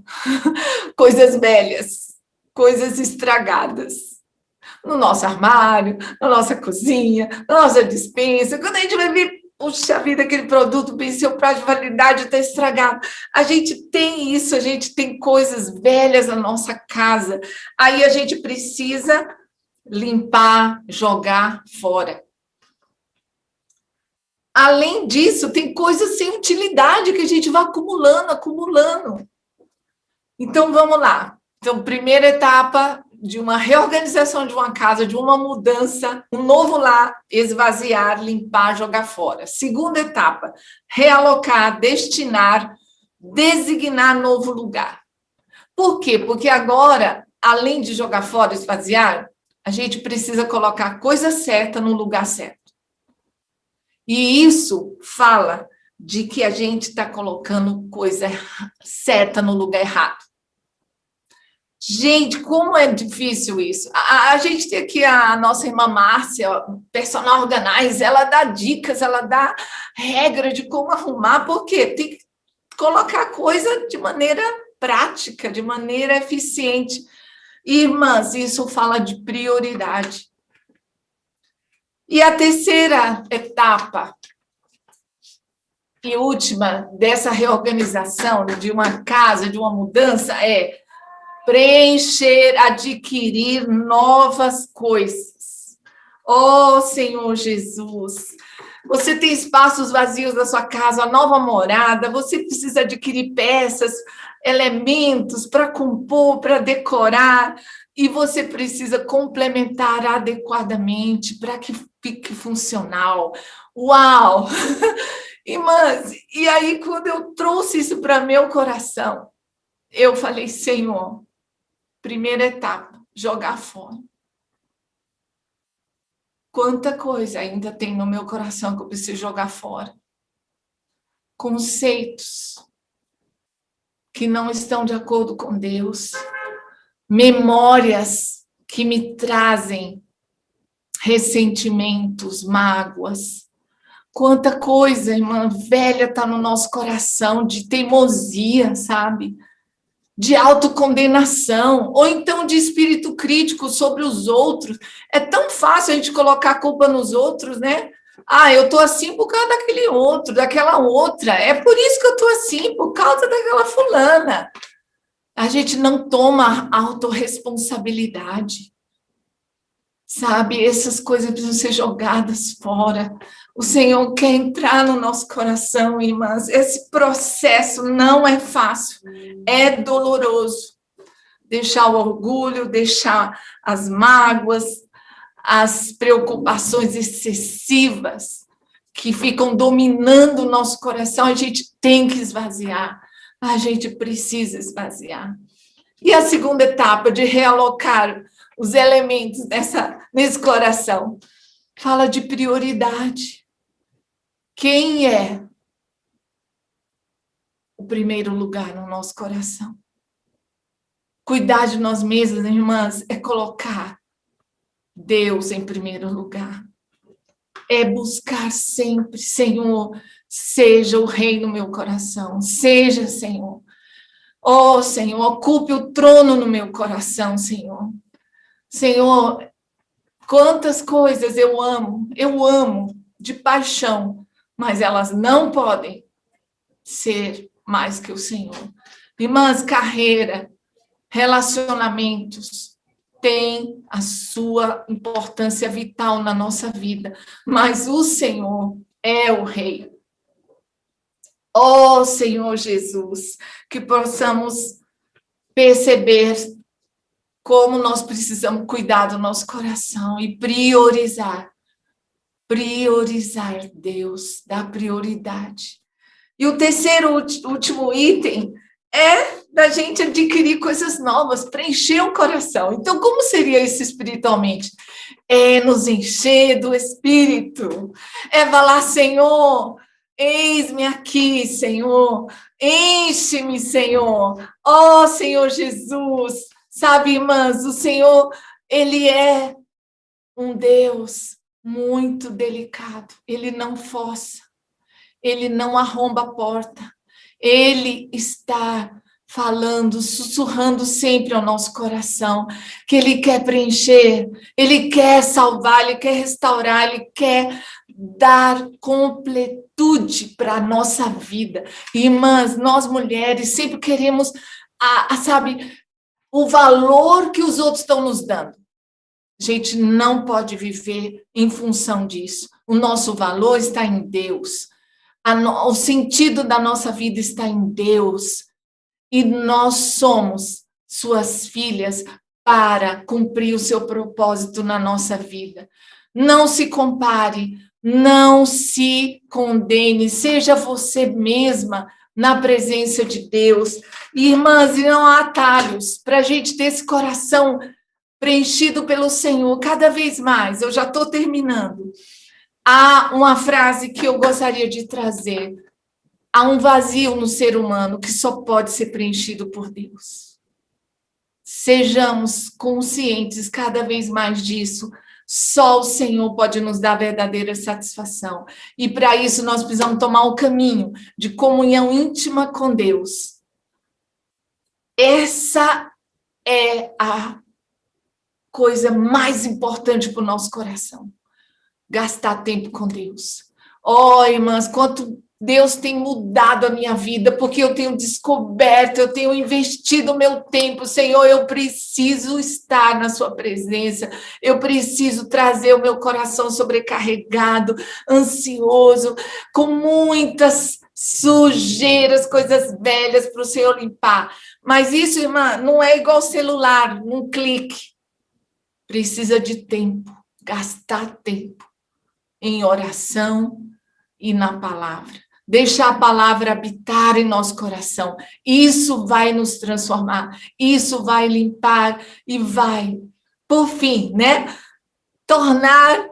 Coisas velhas, coisas estragadas. No nosso armário, na nossa cozinha, na nossa despensa. Quando a gente vai ver, puxa vida, aquele produto venceu prazo de validade, está estragado. A gente tem isso, a gente tem coisas velhas na nossa casa. Aí a gente precisa limpar, jogar fora. Além disso, tem coisas sem utilidade que a gente vai acumulando. Então, vamos lá. Então, primeira etapa de uma reorganização de uma casa, de uma mudança, um novo lar, esvaziar, limpar, jogar fora. Segunda etapa, realocar, destinar, designar novo lugar. Por quê? Porque agora, além de jogar fora, esvaziar, a gente precisa colocar a coisa certa no lugar certo. E isso fala de que a gente está colocando coisa certa no lugar errado. Gente, como é difícil isso. A gente tem aqui a nossa irmã Márcia, personal organizer, ela dá dicas, ela dá regra de como arrumar, porque tem que colocar coisa de maneira prática, de maneira eficiente. Irmãs, isso fala de prioridade. E a terceira etapa e última dessa reorganização de uma casa, de uma mudança, é preencher, adquirir novas coisas. Oh, Senhor Jesus, você tem espaços vazios na sua casa, a nova morada, você precisa adquirir peças, elementos para compor, para decorar, e você precisa complementar adequadamente para que fique funcional. Uau! Irmãs, e aí quando eu trouxe isso para meu coração, eu falei, Senhor, primeira etapa, jogar fora. Quanta coisa ainda tem no meu coração que eu preciso jogar fora. Conceitos que não estão de acordo com Deus. Memórias que me trazem ressentimentos, mágoas. Quanta coisa, irmã, velha está no nosso coração, de teimosia, sabe? De autocondenação, ou então de espírito crítico sobre os outros. É tão fácil a gente colocar a culpa nos outros, né? Ah, eu estou assim por causa daquele outro, daquela outra. É por isso que eu estou assim, por causa daquela fulana. A gente não toma autorresponsabilidade. Sabe, essas coisas precisam ser jogadas fora. O Senhor quer entrar no nosso coração, irmãs. Esse processo não é fácil, é doloroso. Deixar o orgulho, deixar as mágoas, as preocupações excessivas que ficam dominando o nosso coração, a gente tem que esvaziar. A gente precisa esvaziar. E a segunda etapa de realocar os elementos nesse coração fala de prioridade. Quem é o primeiro lugar no nosso coração? Cuidar de nós mesmos, irmãs, é colocar Deus em primeiro lugar. É buscar sempre, Senhor, seja o rei no meu coração, seja, Senhor. Oh, Senhor, ocupe o trono no meu coração, Senhor. Senhor, quantas coisas eu amo de paixão, mas elas não podem ser mais que o Senhor. Irmãs, carreira, relacionamentos, tem a sua importância vital na nossa vida, mas o Senhor é o Rei. Ó Senhor Jesus, que possamos perceber como nós precisamos cuidar do nosso coração e priorizar Deus, dar prioridade. E o terceiro, último item é da gente adquirir coisas novas, preencher o coração. Então, como seria isso espiritualmente? É nos encher do Espírito, é falar, Senhor, eis-me aqui, Senhor, enche-me, Senhor, ó Senhor Jesus. Sabe, irmãs, o Senhor, Ele é um Deus muito delicado, Ele não força, Ele não arromba a porta, Ele está falando, sussurrando sempre ao nosso coração, que Ele quer preencher, Ele quer salvar, Ele quer restaurar, Ele quer dar completude para a nossa vida. Irmãs, nós mulheres sempre queremos, sabe, o valor que os outros estão nos dando. A gente não pode viver em função disso. O nosso valor está em Deus. O sentido da nossa vida está em Deus. E nós somos suas filhas para cumprir o seu propósito na nossa vida. Não se compare, não se condene, seja você mesma na presença de Deus. Irmãs, e não há atalhos para a gente ter esse coração preenchido pelo Senhor cada vez mais. Eu já estou terminando. Há uma frase que eu gostaria de trazer. Há um vazio no ser humano que só pode ser preenchido por Deus. Sejamos conscientes cada vez mais disso. Só o Senhor pode nos dar verdadeira satisfação. E para isso nós precisamos tomar o caminho de comunhão íntima com Deus. Essa é a coisa mais importante para o nosso coração. Gastar tempo com Deus. Oh, irmãs, quanto Deus tem mudado a minha vida, porque eu tenho descoberto, eu tenho investido o meu tempo. Senhor, eu preciso estar na sua presença, eu preciso trazer o meu coração sobrecarregado, ansioso, com muitas sujeiras, coisas velhas para o Senhor limpar. Mas isso, irmã, não é igual celular, num clique. Precisa de tempo, gastar tempo em oração e na palavra. Deixar a palavra habitar em nosso coração. Isso vai nos transformar, isso vai limpar e vai, por fim, né, tornar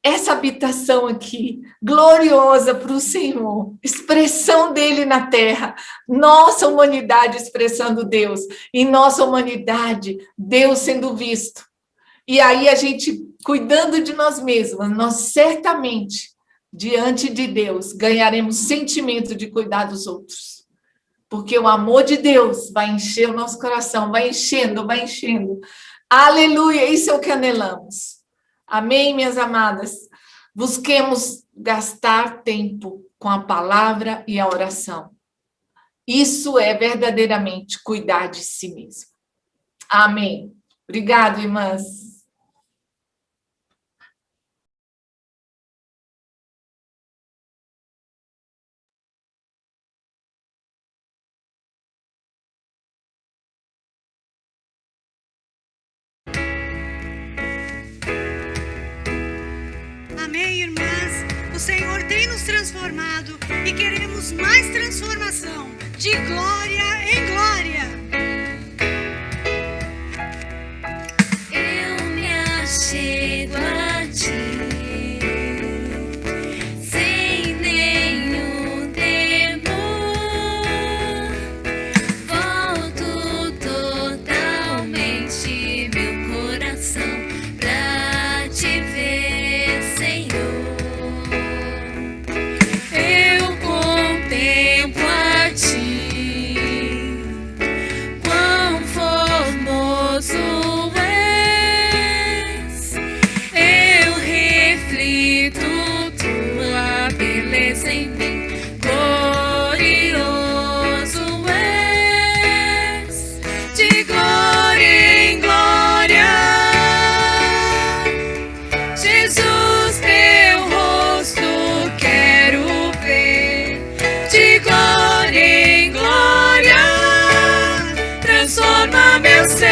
essa habitação aqui gloriosa para o Senhor, expressão dele na terra, nossa humanidade expressando Deus, e nossa humanidade, Deus sendo visto. E aí a gente, cuidando de nós mesmos, nós certamente, diante de Deus, ganharemos sentimento de cuidar dos outros. Porque o amor de Deus vai encher o nosso coração, vai enchendo, vai enchendo. Aleluia, isso é o que anelamos. Amém, minhas amadas? Busquemos gastar tempo com a palavra e a oração. Isso é verdadeiramente cuidar de si mesmo. Amém. Obrigada, irmãs. Amém, irmãs? O Senhor tem nos transformado e queremos mais transformação, de glória em glória. Eu me achego a ti, sem nenhum temor. Volto totalmente meu coração pra te ver, Senhor. Eu contemplo a ti, beleza em mim. Glorioso és, de glória em glória. Jesus, teu rosto quero ver, de glória em glória, transforma meu ser.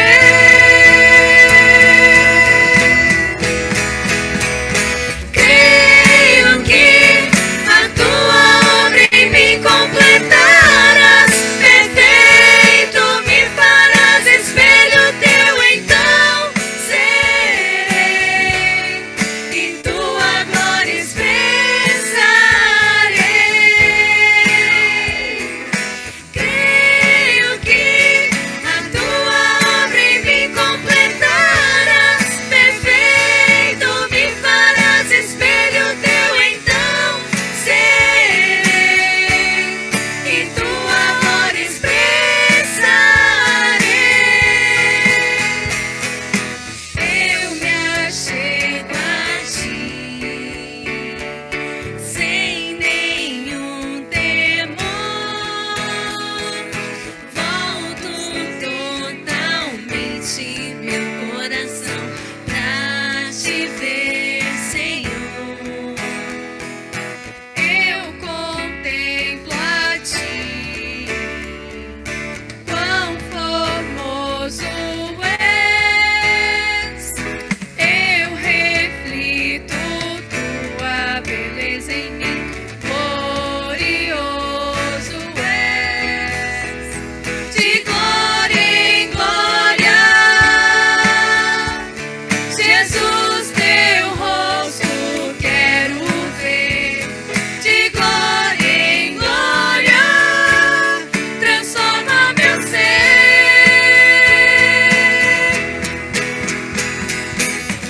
Creio que a tua obra em mim completarás, perfeito me farás, espelho teu então serei, e tua glória expressarei. Creio que a tua obra em mim completarás, perfeito me farás, espelho teu então serei, e tua glória expressarei. Eu me achego a ti, sem nenhum temor, volto totalmente meu coração pra te ver, Senhor. Eu contemplo a ti, quão formoso és. Eu reflito tua beleza em mim. Glorioso és, de glória em glória. Jesus, teu rosto quero ver, de glória em glória, transforma meu ser.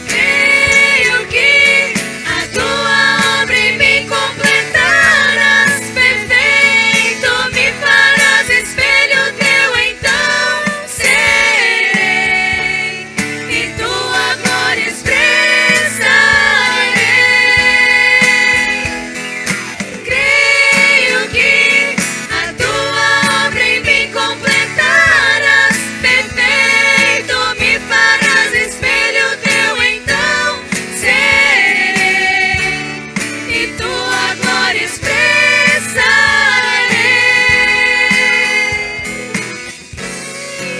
Creio que a tua obra em mim completarás, perfeito me farás, espelho teu então serei, e tua glória expressarei. Creio que a tua obra em mim completarás, perfeito me farás, espelho teu então serei, e tua glória expressarei.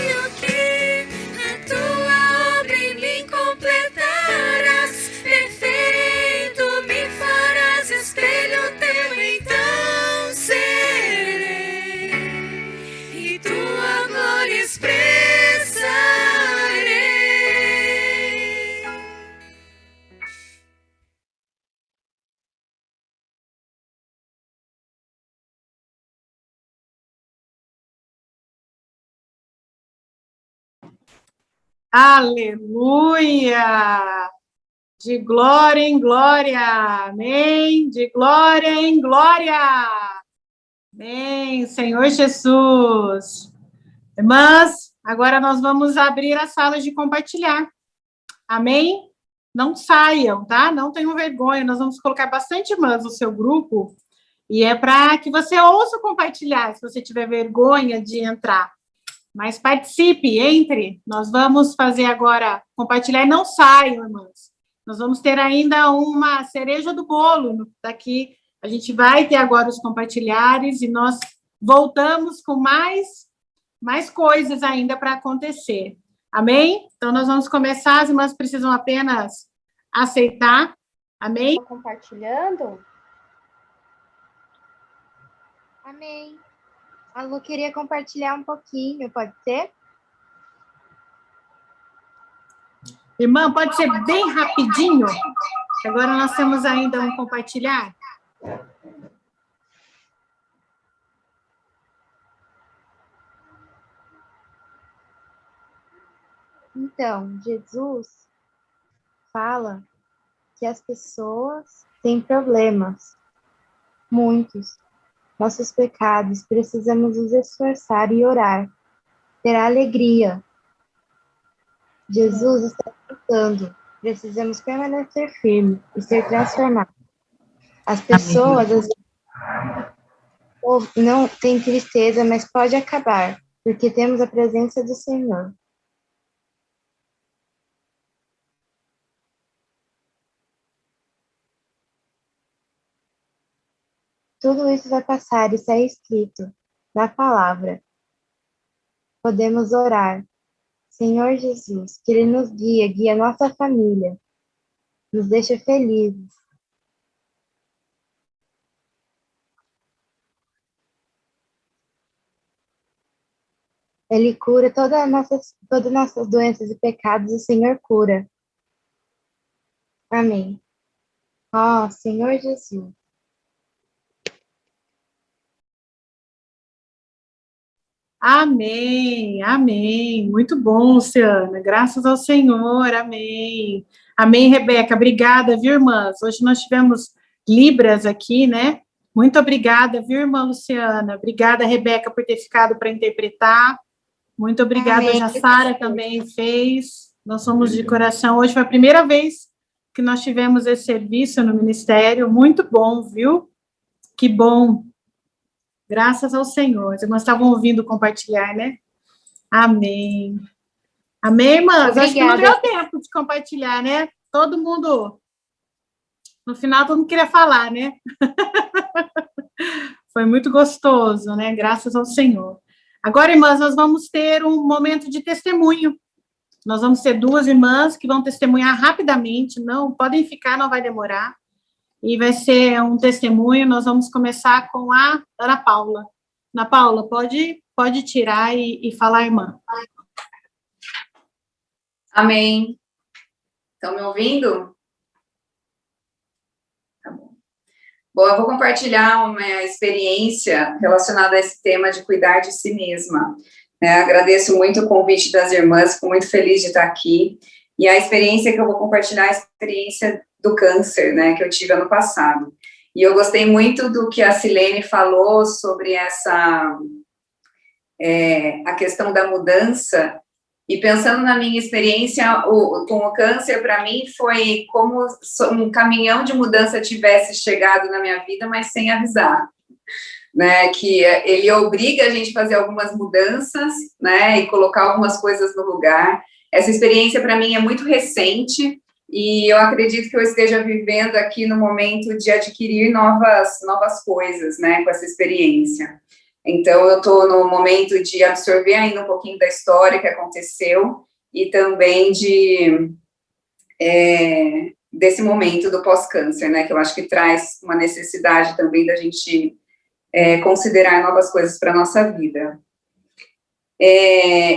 Creio que a tua obra em mim completarás, perfeito me farás, espelho teu então serei, e tua glória expressarei. Aleluia! De glória em glória. Amém. De glória em glória. Amém. Senhor Jesus. Irmãs, agora nós vamos abrir a sala de compartilhar. Amém? Não saiam, tá? Não tenham vergonha. Nós vamos colocar bastante irmãs no seu grupo. E é para que você ouça compartilhar, se você tiver vergonha de entrar. Mas participe, entre. Nós vamos fazer agora, compartilhar e não saiam, irmãs. Nós vamos ter ainda uma cereja do bolo daqui. A gente vai ter agora os compartilhares e nós voltamos com mais coisas ainda para acontecer. Amém? Então, nós vamos começar. As irmãs precisam apenas aceitar. Amém? Compartilhando? Amém. A Lu queria compartilhar um pouquinho, pode ser? Irmã, pode ser bem rapidinho? Agora nós temos ainda um compartilhar. Então, Jesus fala que as pessoas têm problemas, muitos, nossos pecados, precisamos nos esforçar e orar, ter alegria. Jesus está lutando, precisamos permanecer firmes e ser transformados. As pessoas às vezes, não tem tristeza, mas pode acabar, porque temos a presença do Senhor. Tudo isso vai passar, isso é escrito na palavra. Podemos orar. Senhor Jesus, que Ele nos guia a nossa família, nos deixa felizes. Ele cura todas as nossas doenças e pecados, o Senhor cura. Amém. Ó, Senhor Jesus. Amém, amém. Muito bom, Luciana. Graças ao Senhor, amém. Amém, Rebeca. Obrigada, viu, irmãs? Hoje nós tivemos Libras aqui, né? Muito obrigada, viu, irmã Luciana? Obrigada, Rebeca, por ter ficado para interpretar. Muito obrigada, Amém. a Sara também fez. Nós somos de coração. Hoje foi a primeira vez que nós tivemos esse serviço no ministério. Muito bom, viu? Que bom. Graças ao Senhor. Os irmãos estavam ouvindo compartilhar, né? Amém. Amém, irmãs? Acho que não deu tempo de compartilhar, né? Todo mundo... No final, todo mundo queria falar, né? Foi muito gostoso, né? Graças ao Senhor. Agora, irmãs, nós vamos ter um momento de testemunho. Nós vamos ter 2 irmãs que vão testemunhar rapidamente. Não, podem ficar, não vai demorar. E vai ser um testemunho. Nós vamos começar com a Ana Paula. Ana Paula, pode tirar e falar, irmã. Amém. Estão me ouvindo? Tá bom. Bom, eu vou compartilhar uma experiência relacionada a esse tema de cuidar de si mesma. Agradeço muito o convite das irmãs, fico muito feliz de estar aqui. E a experiência que eu vou compartilhar é a experiência do câncer, né, que eu tive ano passado. E eu gostei muito do que a Silene falou sobre a questão da mudança. E pensando na minha experiência com o câncer, para mim foi como um caminhão de mudança tivesse chegado na minha vida, mas sem avisar. Né, que ele obriga a gente a fazer algumas mudanças, né, e colocar algumas coisas no lugar. Essa experiência, para mim, é muito recente, e eu acredito que eu esteja vivendo aqui no momento de adquirir novas coisas, né, com essa experiência. Então, eu estou no momento de absorver ainda um pouquinho da história que aconteceu, e também desse momento do pós-câncer, né, que eu acho que traz uma necessidade também da gente considerar novas coisas para a nossa vida.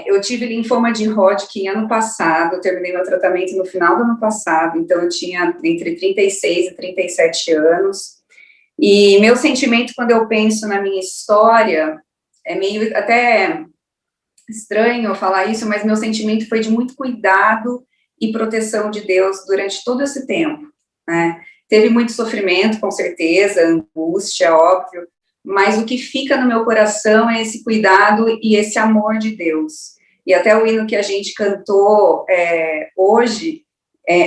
Eu tive linfoma de Hodgkin ano passado, eu terminei meu tratamento no final do ano passado, então eu tinha entre 36 e 37 anos, e meu sentimento quando eu penso na minha história, é meio até estranho falar isso, mas meu sentimento foi de muito cuidado e proteção de Deus durante todo esse tempo, né? Teve muito sofrimento, com certeza, angústia, óbvio, mas o que fica no meu coração é esse cuidado e esse amor de Deus. E até o hino que a gente cantou hoje,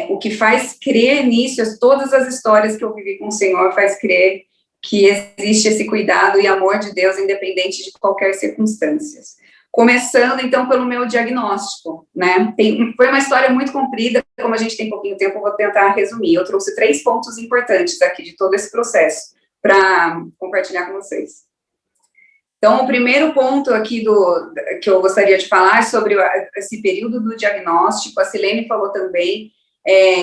o que faz crer nisso, todas as histórias que eu vivi com o Senhor faz crer que existe esse cuidado e amor de Deus, independente de qualquer circunstância. Começando, então, pelo meu diagnóstico, né? Foi uma história muito comprida, como a gente tem pouquinho tempo, eu vou tentar resumir. Eu trouxe 3 pontos importantes aqui de todo esse processo, para compartilhar com vocês. Então, o primeiro ponto aqui que eu gostaria de falar é sobre esse período do diagnóstico. A Silene falou também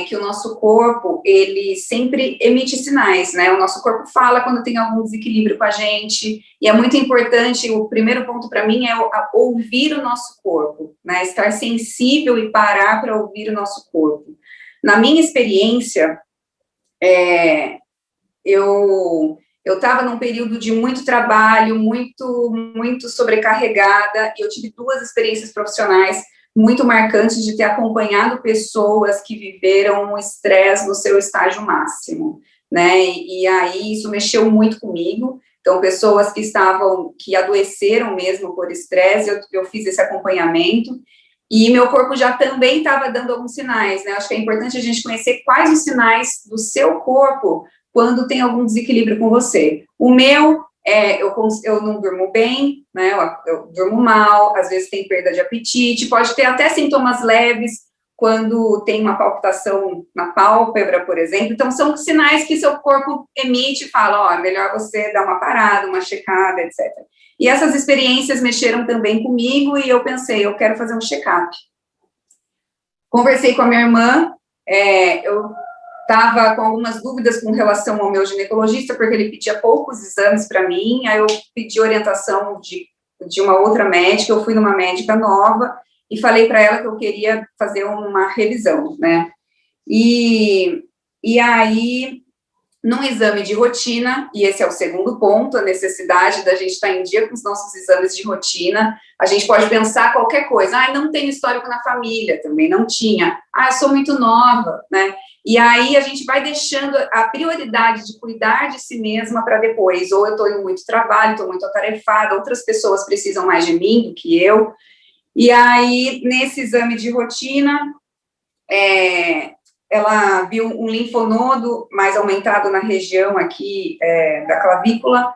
que o nosso corpo, ele sempre emite sinais, né? O nosso corpo fala quando tem algum desequilíbrio com a gente, e é muito importante, o primeiro ponto para mim é ouvir o nosso corpo, né? Estar sensível e parar para ouvir o nosso corpo. Na minha experiência, eu estava num período de muito trabalho, muito sobrecarregada, e eu tive 2 experiências profissionais muito marcantes de ter acompanhado pessoas que viveram um estresse no seu estágio máximo, né, e aí isso mexeu muito comigo. Então, pessoas que adoeceram mesmo por estresse, eu fiz esse acompanhamento, e meu corpo já também estava dando alguns sinais, né, acho que é importante a gente conhecer quais os sinais do seu corpo quando tem algum desequilíbrio com você. O meu eu não durmo bem, né, eu durmo mal, às vezes tem perda de apetite, pode ter até sintomas leves, quando tem uma palpitação na pálpebra, por exemplo. Então, são sinais que seu corpo emite e fala, ó, é melhor você dar uma parada, uma checada, etc. E essas experiências mexeram também comigo, e eu pensei, eu quero fazer um check-up. Conversei com a minha irmã, eu estava com algumas dúvidas com relação ao meu ginecologista, porque ele pedia poucos exames para mim, aí eu pedi orientação de uma outra médica, eu fui numa médica nova, e falei para ela que eu queria fazer uma revisão, né, e aí, num exame de rotina, e esse é o segundo ponto, a necessidade da gente estar em dia com os nossos exames de rotina, a gente pode pensar qualquer coisa, não tenho histórico na família, também não tinha, eu sou muito nova, né, e aí a gente vai deixando a prioridade de cuidar de si mesma para depois, ou eu estou em muito trabalho, estou muito atarefada, outras pessoas precisam mais de mim do que eu. E aí, nesse exame de rotina, ela viu um linfonodo mais aumentado na região aqui da clavícula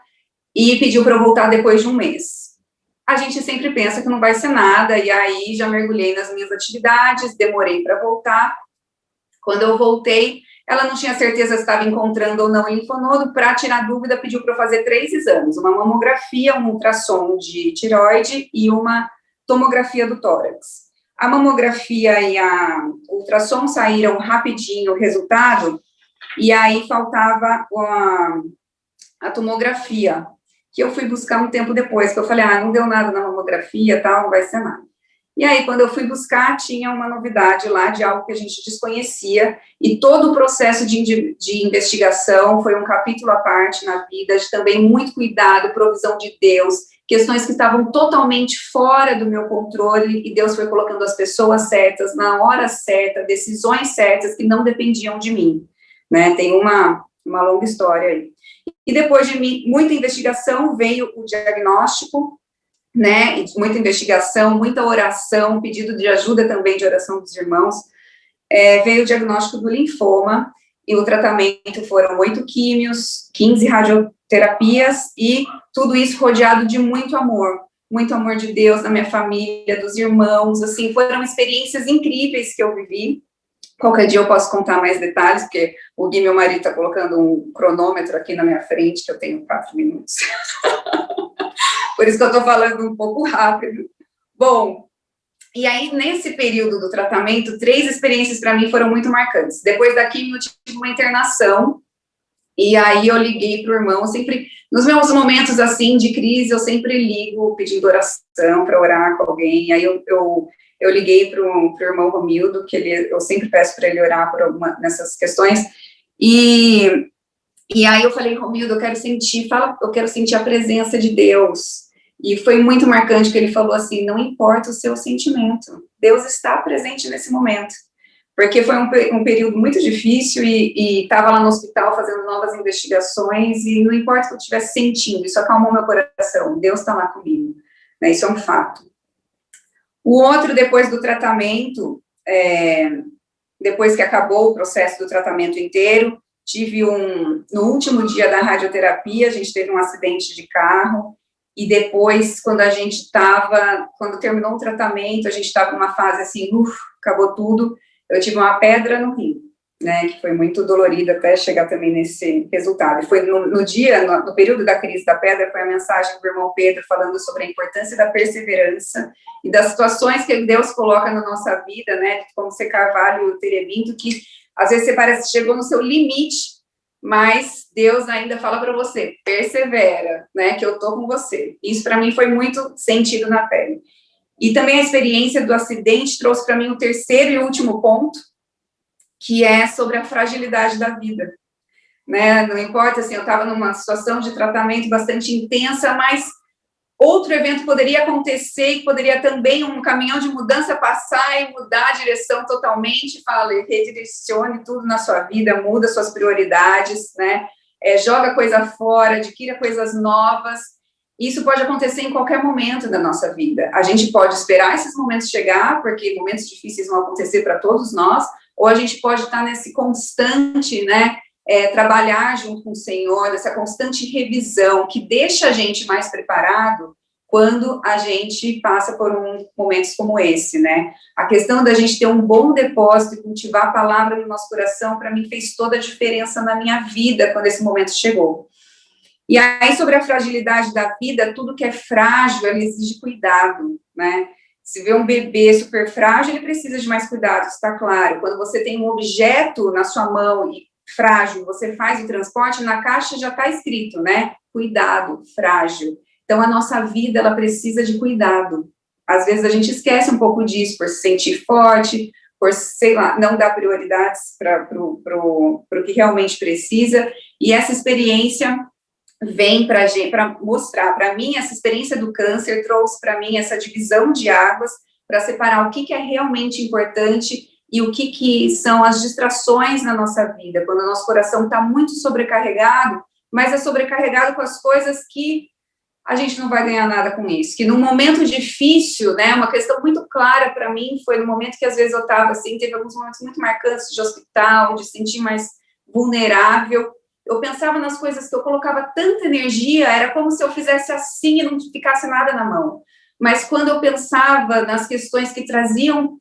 e pediu para eu voltar depois de um mês. A gente sempre pensa que não vai ser nada, e aí já mergulhei nas minhas atividades, demorei para voltar. Quando eu voltei, ela não tinha certeza se estava encontrando ou não o linfonodo. Para tirar dúvida, pediu para eu fazer 3 exames, uma mamografia, um ultrassom de tireoide e uma tomografia do tórax. A mamografia e a ultrassom saíram rapidinho o resultado, e aí faltava a tomografia, que eu fui buscar um tempo depois, que eu falei, não deu nada na mamografia, tal, não vai ser nada. E aí, quando eu fui buscar, tinha uma novidade lá de algo que a gente desconhecia, e todo o processo de investigação foi um capítulo à parte na vida, de também muito cuidado, provisão de Deus, questões que estavam totalmente fora do meu controle, e Deus foi colocando as pessoas certas, na hora certa, decisões certas que não dependiam de mim, né, tem uma longa história aí. E depois de muita investigação, veio o diagnóstico, né, muita investigação, muita oração, pedido de ajuda também de oração dos irmãos, veio o diagnóstico do linfoma, e o tratamento foram 8 químios, 15 radioterapias, e tudo isso rodeado de muito amor de Deus, da minha família, dos irmãos, assim, foram experiências incríveis que eu vivi. Qualquer dia eu posso contar mais detalhes, porque o Gui, meu marido, está colocando um cronômetro aqui na minha frente, que eu tenho 4 minutos. Por isso que eu estou falando um pouco rápido. Bom, e aí, nesse período do tratamento, 3 experiências para mim foram muito marcantes. Depois da quimio, eu tive uma internação, e aí eu liguei para o irmão, sempre, nos meus momentos, assim, de crise, eu sempre ligo pedindo oração para orar com alguém, aí eu liguei para o irmão Romildo, que eu sempre peço para ele orar por alguma nessas questões, e aí eu falei, Romildo, eu quero sentir a presença de Deus. E foi muito marcante que ele falou assim, não importa o seu sentimento, Deus está presente nesse momento. Porque foi um período muito difícil, e estava lá no hospital fazendo novas investigações, e não importa o que eu estivesse sentindo, isso acalmou meu coração, Deus está lá comigo, né, isso é um fato. O outro, depois do tratamento, depois que acabou o processo do tratamento inteiro, tive no último dia da radioterapia, a gente teve um acidente de carro, e depois, quando terminou o tratamento, a gente estava numa fase assim, acabou tudo, eu tive uma pedra no rim, né, que foi muito dolorido até chegar também nesse resultado. E foi no período da crise da pedra, foi a mensagem do irmão Pedro falando sobre a importância da perseverança e das situações que Deus coloca na nossa vida, né, como ser carvalho e o terebinto, que às vezes você parece que chegou no seu limite, mas Deus ainda fala para você, persevera, né, que eu tô com você. Isso para mim foi muito sentido na pele. E também a experiência do acidente trouxe para mim o terceiro e último ponto, que é sobre a fragilidade da vida, né, não importa, assim, eu estava numa situação de tratamento bastante intensa, mas outro evento poderia acontecer, e poderia também um caminhão de mudança passar e mudar a direção totalmente, redirecione tudo na sua vida, muda suas prioridades, né, joga coisa fora, adquira coisas novas. Isso pode acontecer em qualquer momento da nossa vida. A gente pode esperar esses momentos chegar, porque momentos difíceis vão acontecer para todos nós, ou a gente pode estar nesse constante, né, trabalhar junto com o Senhor, essa constante revisão que deixa a gente mais preparado quando a gente passa por momentos como esse, né? A questão da gente ter um bom depósito e cultivar a palavra no nosso coração, para mim, fez toda a diferença na minha vida quando esse momento chegou. E aí, sobre a fragilidade da vida, tudo que é frágil, ele exige cuidado, né? Se vê um bebê super frágil, ele precisa de mais cuidado, está claro. Quando você tem um objeto na sua mão e frágil, você faz o transporte, na caixa já está escrito, né? Cuidado, frágil. Então, a nossa vida, ela precisa de cuidado. Às vezes, a gente esquece um pouco disso, por se sentir forte, por, sei lá, não dar prioridades para o que realmente precisa. E essa experiência vem para mostrar, para mim, essa experiência do câncer trouxe para mim essa divisão de águas, para separar o que é realmente importante e o que são as distrações na nossa vida, quando o nosso coração está muito sobrecarregado, mas é sobrecarregado com as coisas que a gente não vai ganhar nada com isso, que num momento difícil, né, uma questão muito clara para mim foi no momento que às vezes eu estava assim, teve alguns momentos muito marcantes de hospital, de sentir mais vulnerável, eu pensava nas coisas que eu colocava tanta energia, era como se eu fizesse assim e não ficasse nada na mão, mas quando eu pensava nas questões que traziam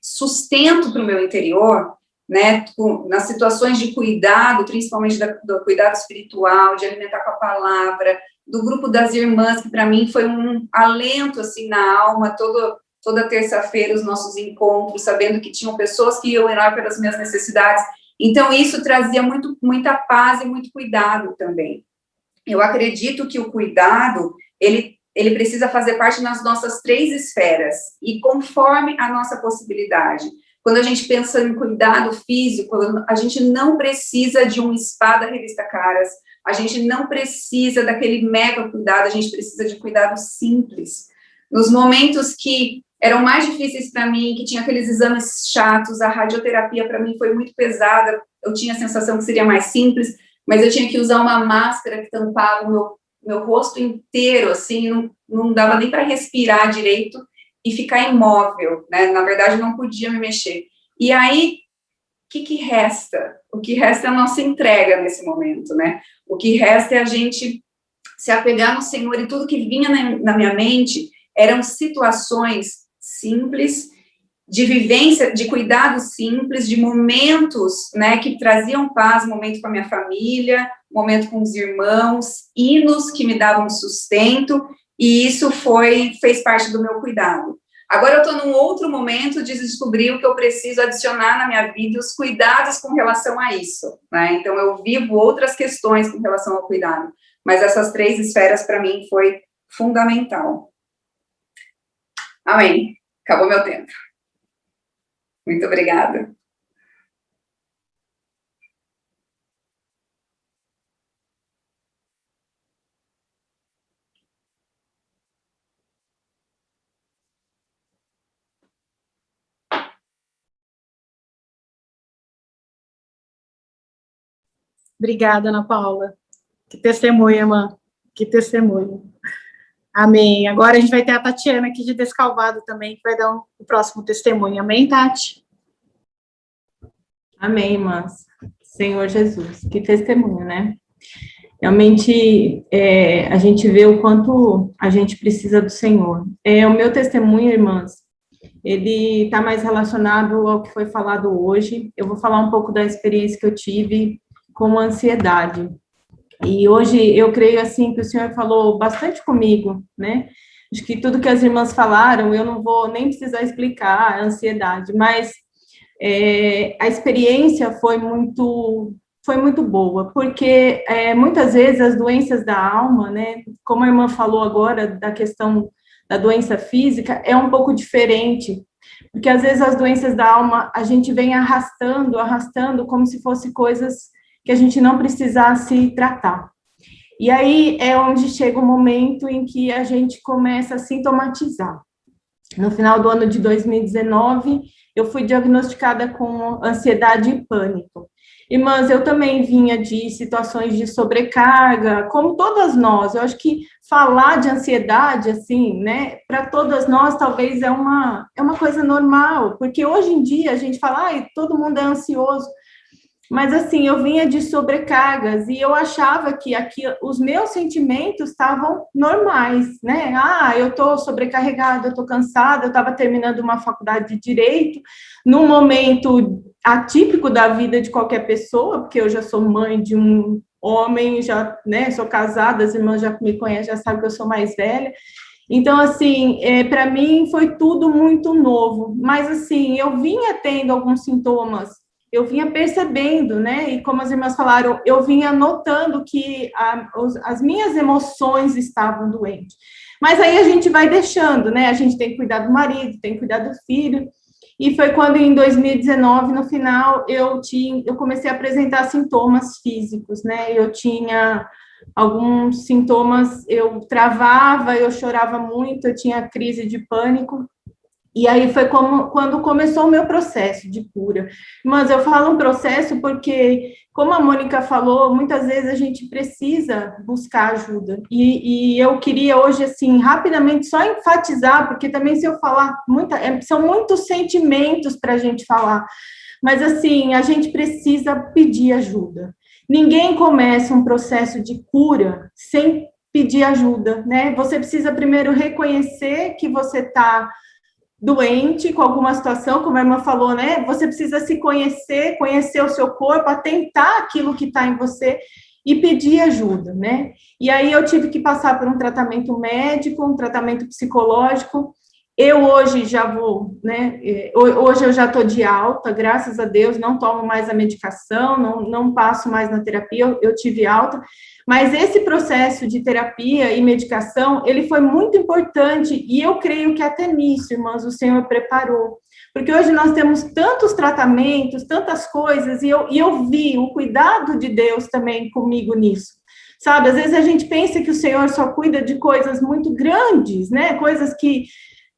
sustento para o meu interior, né, nas situações de cuidado, principalmente do cuidado espiritual, de alimentar com a palavra, do grupo das irmãs, que para mim foi um alento, assim, na alma, toda terça-feira, os nossos encontros, sabendo que tinham pessoas que iam orar pelas minhas necessidades, então isso trazia muita paz e muito cuidado também. Eu acredito que o cuidado, ele precisa fazer parte nas nossas 3 esferas, e conforme a nossa possibilidade. Quando a gente pensa em cuidado físico, a gente não precisa de um spa da revista Caras, a gente não precisa daquele mega cuidado, a gente precisa de cuidado simples. Nos momentos que eram mais difíceis para mim, que tinha aqueles exames chatos, a radioterapia para mim foi muito pesada, eu tinha a sensação que seria mais simples, mas eu tinha que usar uma máscara que tampava o meu rosto inteiro, assim, não dava nem para respirar direito e ficar imóvel, né? Na verdade, eu não podia me mexer. E aí, o que resta? O que resta é a nossa entrega nesse momento, né? O que resta é a gente se apegar no Senhor, e tudo que vinha na minha mente eram situações simples, de vivência, de cuidados simples, de momentos, né, que traziam paz, momento com a minha família, momento com os irmãos, hinos que me davam sustento, e isso fez parte do meu cuidado. Agora eu estou num outro momento de descobrir o que eu preciso adicionar na minha vida, os cuidados com relação a isso, né? Então eu vivo outras questões com relação ao cuidado, mas essas 3 esferas para mim foi fundamental. Amém. Acabou meu tempo. Muito obrigada. Obrigada, Ana Paula. Que testemunho, irmã. Que testemunho. Amém. Agora a gente vai ter a Tatiana aqui de Descalvado também, que vai dar o próximo testemunho. Amém, Tati? Amém, irmãs. Senhor Jesus, que testemunho, né? Realmente, a gente vê o quanto a gente precisa do Senhor. O meu testemunho, irmãs, ele está mais relacionado ao que foi falado hoje. Eu vou falar um pouco da experiência que eu tive com a ansiedade. E hoje eu creio, assim, que o Senhor falou bastante comigo, né? Acho que tudo que as irmãs falaram, eu não vou nem precisar explicar a ansiedade, mas a experiência foi muito boa, porque muitas vezes as doenças da alma, né, como a irmã falou agora, da questão da doença física, é um pouco diferente, porque às vezes as doenças da alma a gente vem arrastando como se fossem coisas que a gente não precisasse tratar. E aí é onde chega o momento em que a gente começa a sintomatizar. No final do ano de 2019, eu fui diagnosticada com ansiedade e pânico. Irmãs, eu também vinha de situações de sobrecarga, como todas nós. Eu acho que falar de ansiedade, assim, né, para todas nós, talvez é uma coisa normal, porque hoje em dia a gente fala, todo mundo é ansioso, Mas, assim, eu vinha de sobrecargas e eu achava que aqui os meus sentimentos estavam normais, né? Ah, eu estou sobrecarregada, eu estou cansada, eu estava terminando uma faculdade de Direito, num momento atípico da vida de qualquer pessoa, porque eu já sou mãe de um homem, já, né, sou casada, as irmãs já me conhecem, já sabem que eu sou mais velha. Então, assim, para mim foi tudo muito novo, mas, assim, eu vinha tendo alguns sintomas, eu vinha percebendo, né, e como as irmãs falaram, eu vinha notando que as minhas emoções estavam doentes. Mas aí a gente vai deixando, né, a gente tem que cuidar do marido, tem que cuidar do filho, e foi quando em 2019, no final, eu comecei a apresentar sintomas físicos, né, eu tinha alguns sintomas, eu travava, eu chorava muito, eu tinha crise de pânico, e aí foi quando começou o meu processo de cura. Mas eu falo um processo porque, como a Mônica falou, muitas vezes a gente precisa buscar ajuda. E eu queria hoje, assim, rapidamente só enfatizar, porque também se eu falar, são muitos sentimentos para a gente falar. Mas, assim, a gente precisa pedir ajuda. Ninguém começa um processo de cura sem pedir ajuda, né? Você precisa primeiro reconhecer que você está doente com alguma situação, como a irmã falou, né? Você precisa se conhecer, conhecer o seu corpo, atentar aquilo que está em você e pedir ajuda, né? E aí eu tive que passar por um tratamento médico, um tratamento psicológico. Eu hoje já vou, né? Hoje eu já estou de alta, graças a Deus, não tomo mais a medicação, não passo mais na terapia, eu tive alta. Mas esse processo de terapia e medicação, ele foi muito importante, e eu creio que até nisso, irmãs, o Senhor preparou. Porque hoje nós temos tantos tratamentos, tantas coisas, e eu vi o cuidado de Deus também comigo nisso. Sabe, às vezes a gente pensa que o Senhor só cuida de coisas muito grandes, né? Coisas que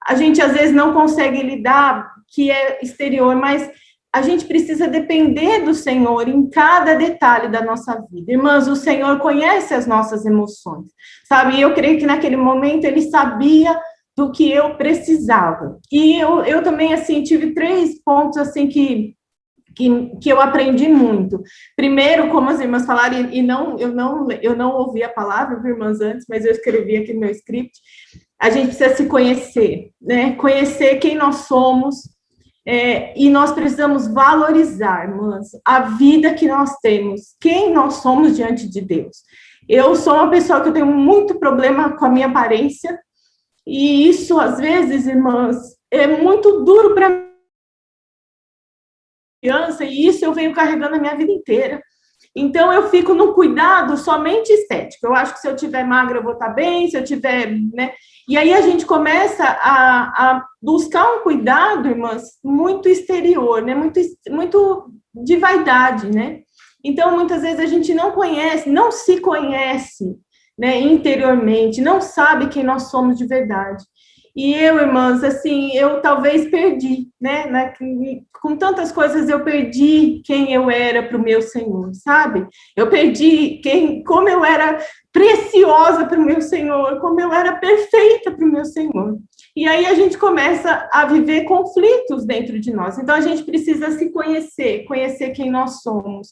a gente às vezes não consegue lidar, que é exterior, mas a gente precisa depender do Senhor em cada detalhe da nossa vida. Irmãs, o Senhor conhece as nossas emoções, sabe? E eu creio que naquele momento Ele sabia do que eu precisava. E eu também, assim, tive 3 pontos, assim, que eu aprendi muito. Primeiro, como as irmãs falaram, eu não ouvi a palavra, irmãs, antes, mas eu escrevi aqui no meu script, a gente precisa se conhecer, né? Conhecer quem nós somos, e nós precisamos valorizar, irmãs, a vida que nós temos, quem nós somos diante de Deus. Eu sou uma pessoa que eu tenho muito problema com a minha aparência, e isso, às vezes, irmãs, é muito duro para mim, e isso eu venho carregando a minha vida inteira. Então, eu fico no cuidado somente estético. Eu acho que se eu tiver magra, eu vou estar bem, se eu tiver, né? E aí a gente começa a buscar um cuidado, irmãs, muito exterior, né? Muito de vaidade, né? Então, muitas vezes a gente não se conhece, né, interiormente, não sabe quem nós somos de verdade. E eu, irmãs, assim, eu talvez perdi, né? Com tantas coisas, eu perdi quem eu era para o meu Senhor, sabe? Eu perdi como eu era preciosa para o meu Senhor, como eu era perfeita para o meu Senhor. E aí a gente começa a viver conflitos dentro de nós. Então, a gente precisa se conhecer quem nós somos.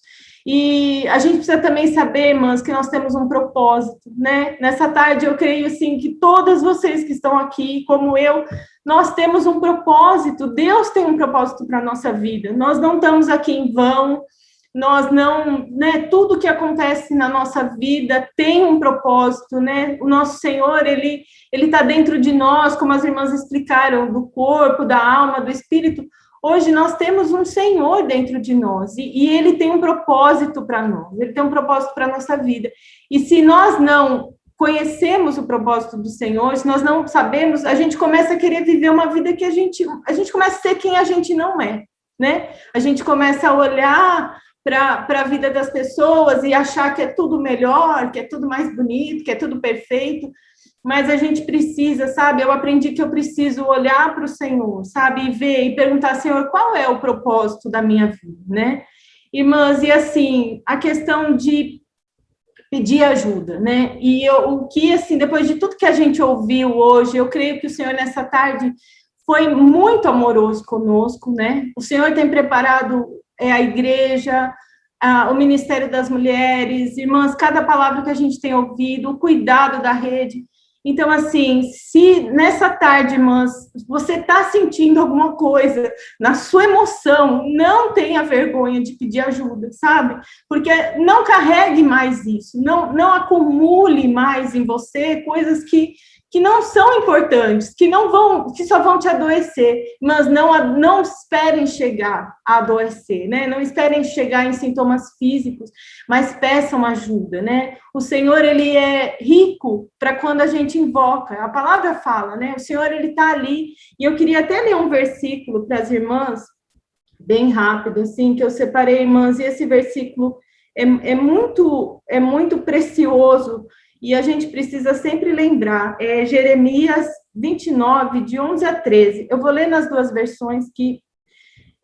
E a gente precisa também saber, irmãs, que nós temos um propósito, né? Nessa tarde, eu creio, assim, que todas vocês que estão aqui, como eu, nós temos um propósito. Deus tem um propósito para a nossa vida. Nós não estamos aqui em vão. Nós não, né, tudo que acontece na nossa vida tem um propósito, né? O nosso Senhor, ele está dentro de nós, como as irmãs explicaram, do corpo, da alma, do espírito. Hoje nós temos um Senhor dentro de nós, e Ele tem um propósito para nós, Ele tem um propósito para a nossa vida. E se nós não conhecemos o propósito do Senhor, se nós não sabemos, a gente começa a querer viver uma vida que a gente começa a ser quem a gente não é, né? A gente começa a olhar para a vida das pessoas e achar que é tudo melhor, que é tudo mais bonito, que é tudo perfeito, mas a gente precisa, sabe, eu aprendi que eu preciso olhar para o Senhor, sabe, e ver, e perguntar, Senhor, qual é o propósito da minha vida, né? Irmãs, e assim, a questão de pedir ajuda, né, e o que, assim, depois de tudo que a gente ouviu hoje, eu creio que o Senhor, nessa tarde, foi muito amoroso conosco, né, o Senhor tem preparado a igreja o Ministério das Mulheres, irmãs, cada palavra que a gente tem ouvido, o cuidado da rede. Então, assim, se nessa tarde, irmãs, você está sentindo alguma coisa na sua emoção, não tenha vergonha de pedir ajuda, sabe? Porque não carregue mais isso, não acumule mais em você coisas que não são importantes, que só vão te adoecer, mas não esperem chegar a adoecer, né? Não esperem chegar em sintomas físicos, mas peçam ajuda, né? O Senhor, ele é rico para quando a gente invoca. A palavra fala, né? O Senhor, ele está ali. E eu queria até ler um versículo para as irmãs, bem rápido, assim, que eu separei, irmãs, e esse versículo é muito precioso. E a gente precisa sempre lembrar, Jeremias 29, de 11 a 13. Eu vou ler nas duas versões que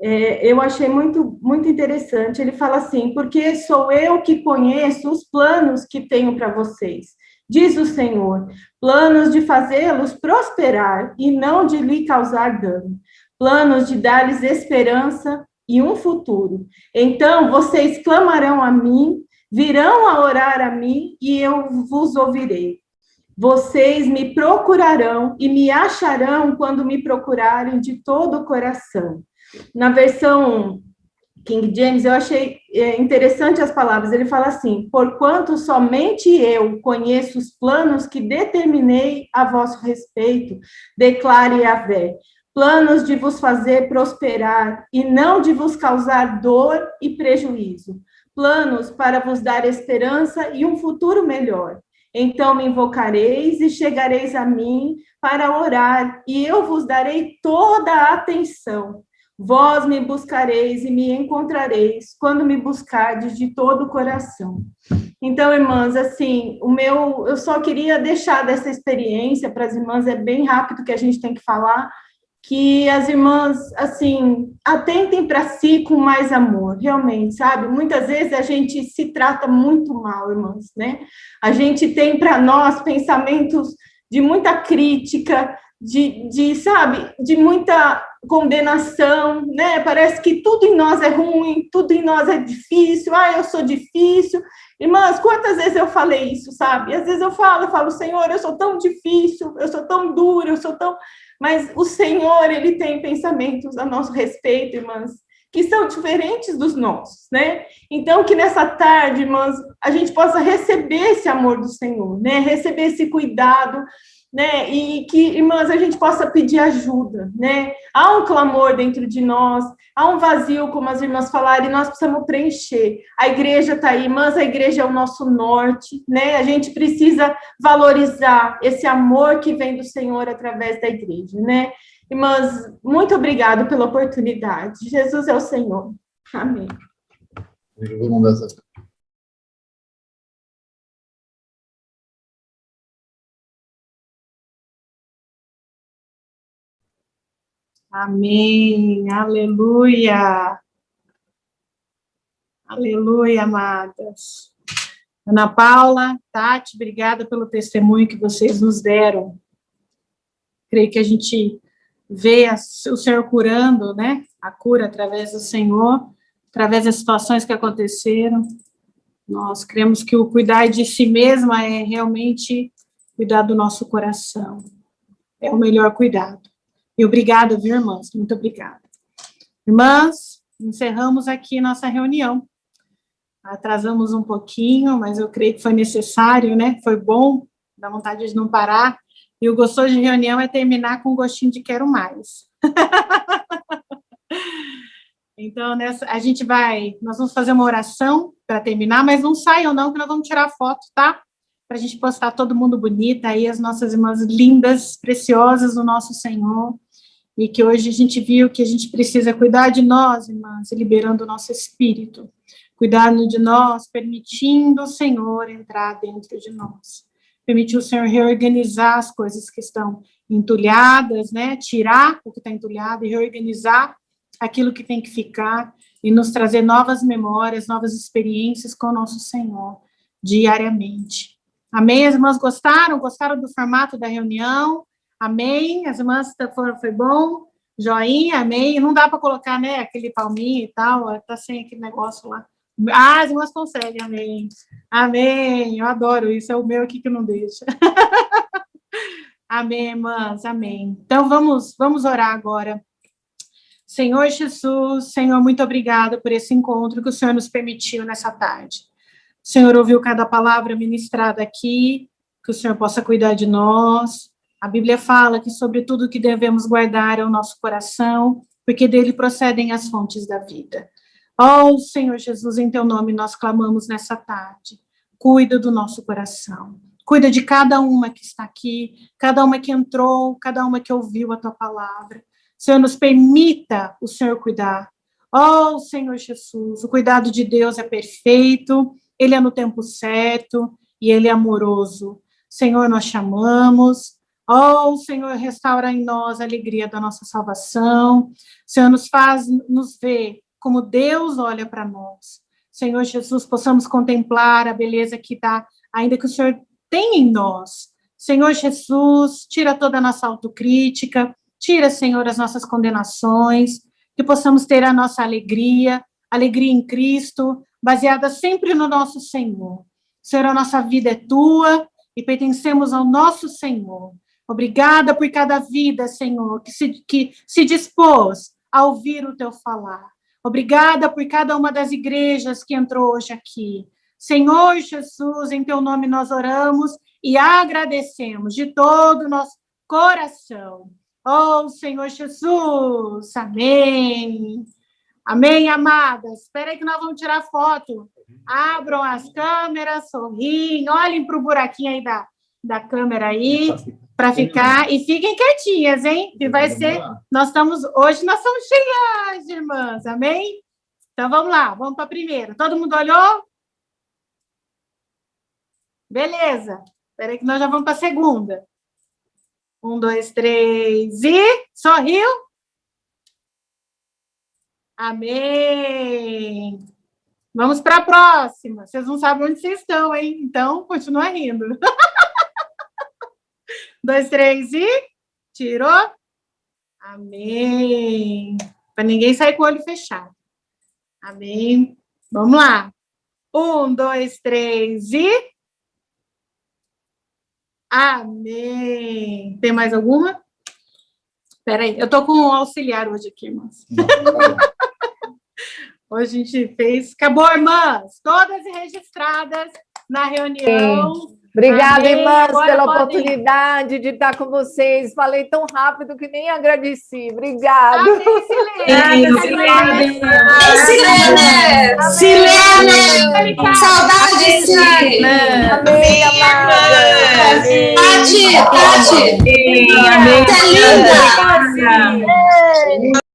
eu achei muito, muito interessante. Ele fala assim: porque sou eu que conheço os planos que tenho para vocês, diz o Senhor, planos de fazê-los prosperar e não de lhe causar dano, planos de dar-lhes esperança e um futuro. Então vocês clamarão a mim, virão a orar a mim e eu vos ouvirei. Vocês me procurarão e me acharão quando me procurarem de todo o coração. Na versão King James, eu achei interessante as palavras. Ele fala assim: porquanto somente eu conheço os planos que determinei a vosso respeito, declare Yahvé, planos de vos fazer prosperar e não de vos causar dor e prejuízo, planos para vos dar esperança e um futuro melhor. Então me invocareis e chegareis a mim para orar, e eu vos darei toda a atenção. Vós me buscareis e me encontrareis quando me buscardes de todo o coração. Então, irmãs, assim, eu só queria deixar dessa experiência para as irmãs, é bem rápido que a gente tem que falar, que as irmãs, assim, atentem para si com mais amor, realmente, sabe? Muitas vezes a gente se trata muito mal, irmãs, né? A gente tem para nós pensamentos de muita crítica, sabe, de muita condenação, né? Parece que tudo em nós é ruim, tudo em nós é difícil, eu sou difícil. Irmãs, quantas vezes eu falei isso, sabe? Às vezes eu falo, Senhor, eu sou tão difícil, eu sou tão dura, eu sou tão... Mas o Senhor, ele tem pensamentos a nosso respeito, irmãs, que são diferentes dos nossos, né? Então, que nessa tarde, irmãs, a gente possa receber esse amor do Senhor, né? Receber esse cuidado, né? E que, irmãs, a gente possa pedir ajuda, né? Há um clamor dentro de nós, há um vazio, como as irmãs falaram, e nós precisamos preencher. A igreja está aí, irmãs, a igreja é o nosso norte, né? A gente precisa valorizar esse amor que vem do Senhor através da igreja, né? Irmãs, muito obrigado pela oportunidade. Jesus é o Senhor. Amém. Eu vou mandar essa. Amém, aleluia, aleluia, amadas. Ana Paula, Tati, obrigada pelo testemunho que vocês nos deram. Creio que a gente vê o Senhor curando, né? A cura através do Senhor, através das situações que aconteceram. Nós cremos que o cuidar de si mesma é realmente cuidar do nosso coração. É o melhor cuidado. E obrigada, viu, irmãs? Muito obrigada. Irmãs, encerramos aqui nossa reunião. Atrasamos um pouquinho, mas eu creio que foi necessário, né? Foi bom, dá vontade de não parar. E o gostoso de reunião é terminar com um gostinho de quero mais. Então, nós vamos fazer uma oração para terminar, mas não saiam não, que nós vamos tirar foto, tá? Para a gente postar todo mundo bonita aí, as nossas irmãs lindas, preciosas do nosso Senhor. E que hoje a gente viu que a gente precisa cuidar de nós, irmãs, liberando o nosso espírito. Cuidando de nós, permitindo o Senhor entrar dentro de nós. Permitir o Senhor reorganizar as coisas que estão entulhadas, né? Tirar o que está entulhado e reorganizar aquilo que tem que ficar e nos trazer novas memórias, novas experiências com o nosso Senhor, diariamente. Amém? As irmãs gostaram? Gostaram do formato da reunião? Amém? As irmãs foi bom? Joinha, amém? Não dá para colocar, né, aquele palminho e tal, tá sem aquele negócio lá. Ah, as irmãs conseguem, amém. Amém, eu adoro isso, é o meu aqui que não deixa. Amém, irmãs, amém. Então, vamos orar agora. Senhor Jesus, Senhor, muito obrigada por esse encontro que o Senhor nos permitiu nessa tarde. O Senhor ouviu cada palavra ministrada aqui, que o Senhor possa cuidar de nós. A Bíblia fala que sobre tudo que devemos guardar é o nosso coração, porque dele procedem as fontes da vida. Ó, Senhor Jesus, em teu nome nós clamamos nessa tarde. Cuida do nosso coração. Cuida de cada uma que está aqui, cada uma que entrou, cada uma que ouviu a tua palavra. Senhor, nos permita o Senhor cuidar. Ó, Senhor Jesus, o cuidado de Deus é perfeito, ele é no tempo certo e ele é amoroso. Senhor, nós chamamos. Ó, Senhor, restaura em nós a alegria da nossa salvação. Senhor, nos faz nos ver como Deus olha para nós. Senhor Jesus, possamos contemplar a beleza que dá, ainda que o Senhor tem em nós. Senhor Jesus, tira toda a nossa autocrítica, tira, Senhor, as nossas condenações, que possamos ter a nossa alegria em Cristo, baseada sempre no nosso Senhor. Senhor, a nossa vida é tua e pertencemos ao nosso Senhor. Obrigada por cada vida, Senhor, que se dispôs a ouvir o teu falar. Obrigada por cada uma das igrejas que entrou hoje aqui. Senhor Jesus, em teu nome nós oramos e agradecemos de todo o nosso coração. Oh, Senhor Jesus, amém. Amém, amadas. Espera aí que nós vamos tirar foto. Abram as câmeras, sorriem, olhem para o buraquinho aí da câmera aí, para ficar, e fiquem quietinhas, hein? Que vai ser, hoje nós estamos cheias, irmãs, amém? Então, vamos lá, vamos para a primeira. Todo mundo olhou? Beleza. Espera aí que nós já vamos para a segunda. 1, 2, 3, e sorriu? Amém. Vamos para a próxima. Vocês não sabem onde vocês estão, hein? Então, continua rindo. 2, 3, e tirou? Amém. Para ninguém sair com o olho fechado. Amém. Vamos lá. 1, 2, 3, e... Amém. Tem mais alguma? Espera aí, eu estou com um auxiliar hoje aqui, irmãs. Hoje a gente fez... Acabou, irmãs. Todas registradas na reunião. Obrigada, amém. irmãs, Agora pela podem... oportunidade de estar com vocês. Falei tão rápido que nem agradeci. Obrigada. Silene! Saudades, Silene! Amém, amada. Tati! Você é linda!